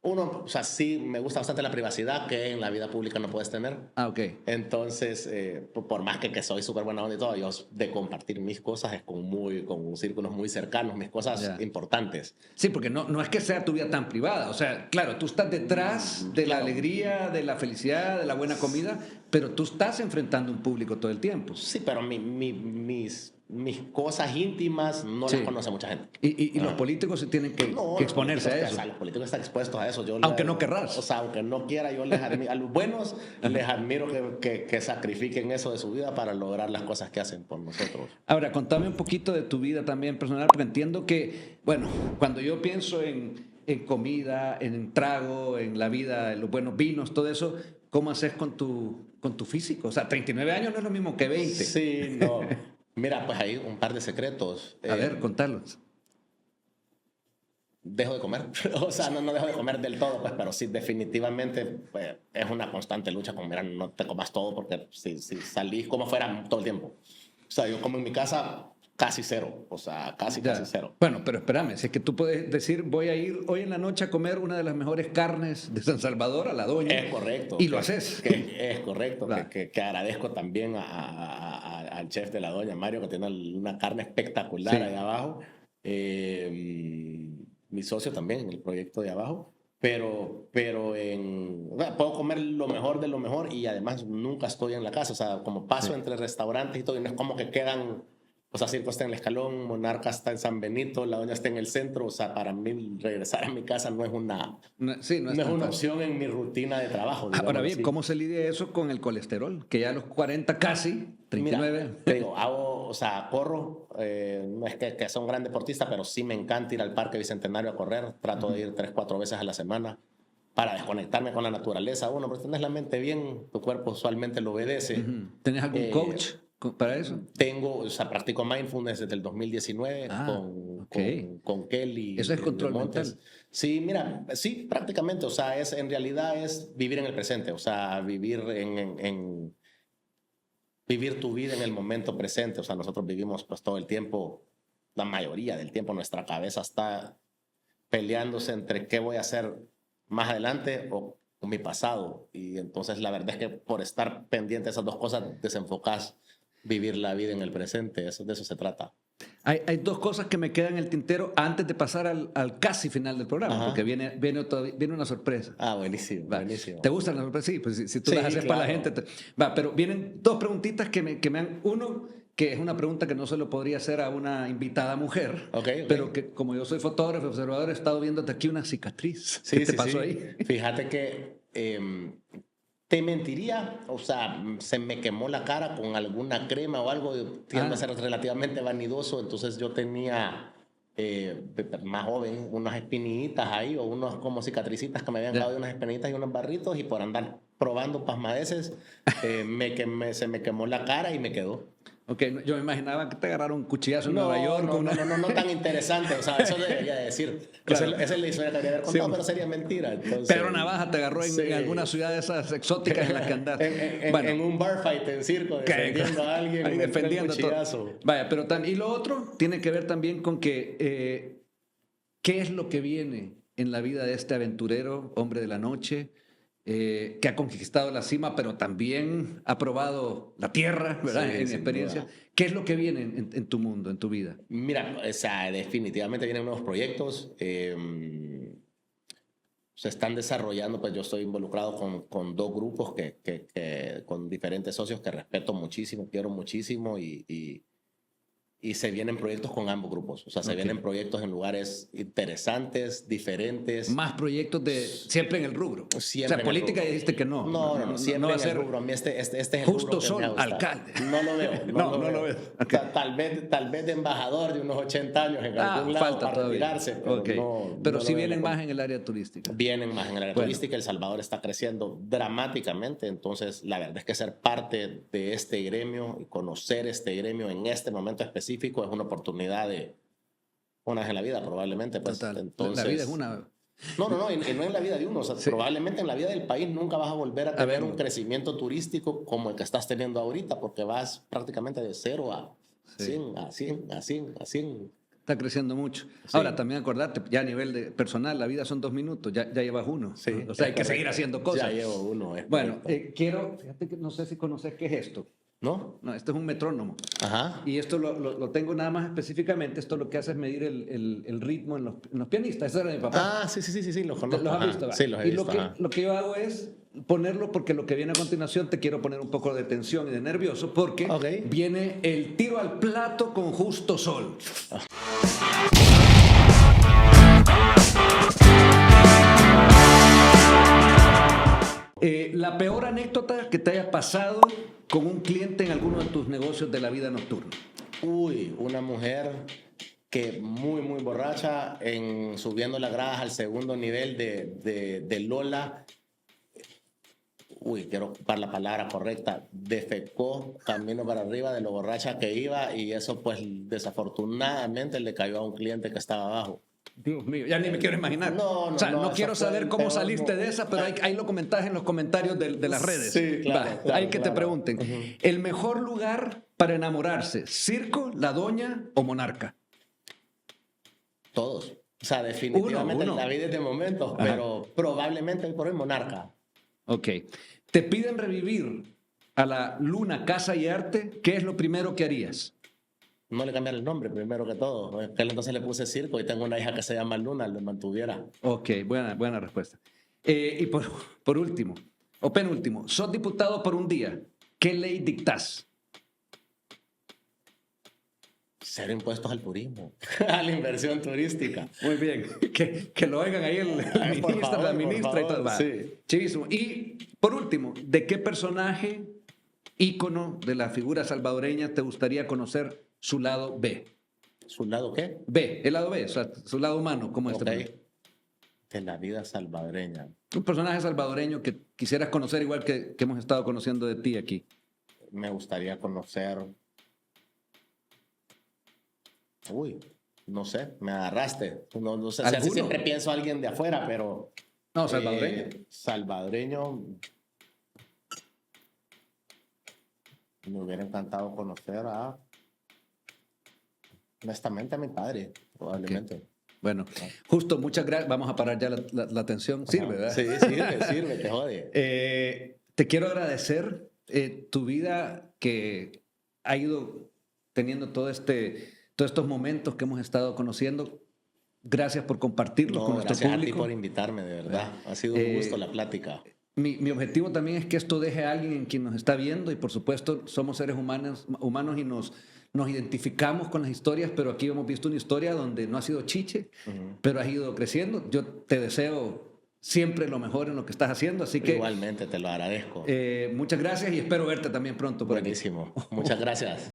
Uno, o sea, sí, me gusta bastante la privacidad que en la vida pública no puedes tener. Ah, ok. Entonces, por más que soy súper buena onda y todo, yo de compartir mis cosas es con círculos muy cercanos, mis cosas Ya. importantes. Sí, porque no es que sea tu vida tan privada. O sea, claro, tú estás detrás de la Claro. alegría, de la felicidad, de la buena comida, pero tú estás enfrentando un público todo el tiempo. Sí, pero mis cosas íntimas no Sí. las conoce mucha gente. Y los políticos se tienen que exponerse a eso. O sea, los políticos están expuestos a eso. Aunque no querrás. O sea, aunque no quiera, yo les admiro, a los buenos les admiro que sacrifiquen eso de su vida para lograr las cosas que hacen por nosotros. Ahora, contame un poquito de tu vida también personal, porque entiendo que, bueno, cuando yo pienso en comida, en trago, en la vida, en los buenos vinos, todo eso, ¿cómo haces con tu físico? O sea, 39 años no es lo mismo que 20. Sí, no. Mira, pues hay un par de secretos. A ver, contarlos. Dejo de comer. O sea, no dejo de comer del todo, pues, pero sí, definitivamente pues, es una constante lucha con, mira, no te comas todo porque si salís como fuera todo el tiempo. O sea, yo como en mi casa casi cero, o sea, casi cero. Bueno, pero espérame, si es que tú puedes decir, voy a ir hoy en la noche a comer una de las mejores carnes de San Salvador, a la doña. Es correcto. Y lo haces. Es correcto, Claro. que agradezco también al chef de la doña Mario, que tiene una carne espectacular Sí. ahí abajo. Mi socio también en el proyecto de abajo. Pero o sea, puedo comer lo mejor de lo mejor y además nunca estoy en la casa. O sea, como paso Sí. entre restaurantes y todo, y no es como que quedan... O sea, Circo está en el Escalón, Monarca está en San Benito, la doña está en el centro. O sea, para mí regresar a mi casa no es una, Sí, no es tan una fácil. opción en mi rutina de trabajo. Ahora digamos bien, así. ¿cómo se lidia eso con el colesterol? Que ya a los 40 casi, 39. Mira, te digo, o sea, corro, no es que sea un gran deportista, pero sí me encanta ir al Parque Bicentenario a correr. Trato de ir 3-4 veces a la semana para desconectarme con la naturaleza. Uno, pero tenés la mente bien, tu cuerpo usualmente lo obedece. Ujú. ¿Tenés algún coach para eso? O sea, practico mindfulness desde el 2019 con Kelly. Eso es control Montes. mental. Sí, mira, sí, prácticamente. O sea, en realidad es vivir en el presente. O sea, vivir vivir tu vida en el momento presente. O sea, nosotros vivimos pues todo el tiempo, la mayoría del tiempo, nuestra cabeza está peleándose entre qué voy a hacer más adelante o mi pasado. Y entonces la verdad es que por estar pendiente de esas dos cosas, desenfocas vivir la vida en el presente. De eso se trata. Hay 2 cosas que me quedan en el tintero antes de pasar al casi final del programa, Ajá. porque viene una sorpresa. Ah, buenísimo, Va. buenísimo. ¿Te gustan las sorpresas? Sí, pues si tú Sí, las haces para la claro. gente. Va, pero vienen 2 preguntitas que me han... Uno, que es una pregunta que no se lo podría hacer a una invitada mujer, Ok. pero que como yo soy fotógrafo, observador, he estado viéndote aquí una cicatriz. Sí, ¿Qué te sí, pasó sí. ahí? Fíjate que te mentiría, o sea, se me quemó la cara con alguna crema o algo, tiendo a ser relativamente vanidoso, entonces yo tenía más joven unas espinillitas ahí o unos como cicatricitas que me habían Ya. dado de unas espinillitas y unos barritos y por andar probando pasmadeces se me quemó la cara y me quedó. Ok, yo me imaginaba que te agarraron un cuchillazo en Nueva York. No tan interesante. O sea, eso debería de decir. Claro. Esa es la historia que debería haber contado, Sí. pero sería mentira. Entonces, Pedro Navaja te agarró en sí. alguna ciudad de esas exóticas en las que andas. En un bar fight en circo, defendiendo a alguien. Ahí me entró el defendiendo todo. cuchillazo. Vaya, pero y lo otro tiene que ver también con que qué es lo que viene en la vida de este aventurero, hombre de la noche, que ha conquistado la cima, pero también ha probado la tierra, ¿verdad? Sí, En sin experiencia. duda. ¿Qué es lo que viene en tu mundo, en tu vida? Mira, o sea, definitivamente vienen nuevos proyectos. Se están desarrollando, pues yo estoy involucrado con dos grupos con diferentes socios que respeto muchísimo, quiero muchísimo y se vienen proyectos con ambos grupos. O sea, se Ok. vienen proyectos en lugares interesantes, diferentes. Más proyectos de siempre en el rubro. Siempre o sea, en el política rubro. ya dijiste que no. No, siempre no va a en ser el rubro. A mí este es el Justo rubro que Sol, me gusta. alcalde. No lo veo. No lo ves. O sea, tal vez de embajador de unos 80 años en algún lado falta para todavía. retirarse, pero Ok. no. Pero no sí lo veo vienen como- más en el área turística. Vienen más en el área Bueno. turística. El Salvador está creciendo dramáticamente. Entonces, la verdad es que ser parte de este gremio y conocer este gremio en este momento específico es una oportunidad de una vez en la vida, probablemente. Pues, Total. entonces, La vida es una. No, y no en la vida de uno. O sea, Sí. probablemente en la vida del país nunca vas a volver a tener ver. un crecimiento turístico como el que estás teniendo ahorita, porque vas prácticamente de 0 a Sí. 100, a 100, a 100, a 100. Está creciendo mucho. Sí. Ahora, también acordarte, ya a nivel de personal, la vida son 2 minutos, ya llevas uno. Sí, O sea, hay es que correcto. seguir haciendo cosas. Ya llevo uno. Es Bueno, correcto. fíjate que no sé si conoces qué es esto. ¿No? No, esto es un metrónomo. Ajá. Y esto lo tengo nada más específicamente, esto lo que hace es medir el ritmo en los pianistas. Ese era mi papá. Ah, sí, los ¿Los conozco. has Ajá. visto? Va. Sí, los he Y visto. ajá. lo que yo hago es ponerlo porque lo que viene a continuación te quiero poner un poco de tensión y de nervioso porque Ok. viene el tiro al plato con Justo Sol. La peor anécdota que te haya pasado con un cliente en alguno de tus negocios de la vida nocturna. Uy, una mujer que muy borracha, subiendo las gradas al segundo nivel de Lola. Uy, quiero ocupar la palabra correcta. Defecó camino para arriba de lo borracha que iba y eso pues desafortunadamente le cayó a un cliente que estaba abajo. Dios mío, ya ni me quiero imaginar. No, o sea, no esa quiero fue saber el cómo peor saliste de esa, pero ahí lo comentas en los comentarios de las redes. Sí, claro, Va, claro, ahí que te claro. pregunten. ¿El mejor lugar para enamorarse? ¿Circo, La Doña o Monarca? Todos. O sea, definitivamente Uno. la vida es de momentos, Ajá. pero probablemente hoy por hoy Monarca. Ok. Te piden revivir a la Luna Casa y Arte. ¿Qué es lo primero que harías? No le cambiar el nombre, primero que todo. Aquel entonces le puse circo y tengo una hija que se llama Luna, lo mantuviera. Ok, buena respuesta. Y por último, o penúltimo, sos diputado por un día. ¿Qué ley dictás? Cero impuestos al turismo, a la inversión turística. Muy bien. Que lo oigan ahí el Ay, por ministro, favor, la por ministra y favor, todo. Va. sí. Chivísimo. Y por último, ¿de qué personaje, ícono de la figura salvadoreña, te gustaría conocer su lado B? ¿Su lado qué? B, el lado B, o sea, su lado humano, como este. Ok. De la vida salvadoreña. Un personaje salvadoreño que quisieras conocer igual que hemos estado conociendo de ti aquí. Me gustaría conocer. Uy, no sé, me agarraste. No sé, o sea, sí ¿Alguno? siempre pienso a alguien de afuera, pero. No, salvadoreño. Salvadoreño. Me hubiera encantado conocer a. Honestamente, a mi padre, probablemente. Bueno, justo, muchas gracias. Vamos a parar ya la atención. Sirve, ¿verdad? Sí, sirve, te jode. Te quiero agradecer tu vida que ha ido teniendo todos estos momentos que hemos estado conociendo. Gracias por compartirlo No, con nuestro gracias a ti público. por invitarme, de verdad. Ha sido un gusto la plática. Mi objetivo también es que esto deje a alguien en quien nos está viendo y por supuesto somos seres humanos y nos identificamos con las historias, pero aquí hemos visto una historia donde no ha sido chiche, pero has ido creciendo. Yo te deseo siempre lo mejor en lo que estás haciendo, así que Igualmente, te lo agradezco. muchas gracias y espero verte también pronto por aquí. Buenísimo. Muchas gracias.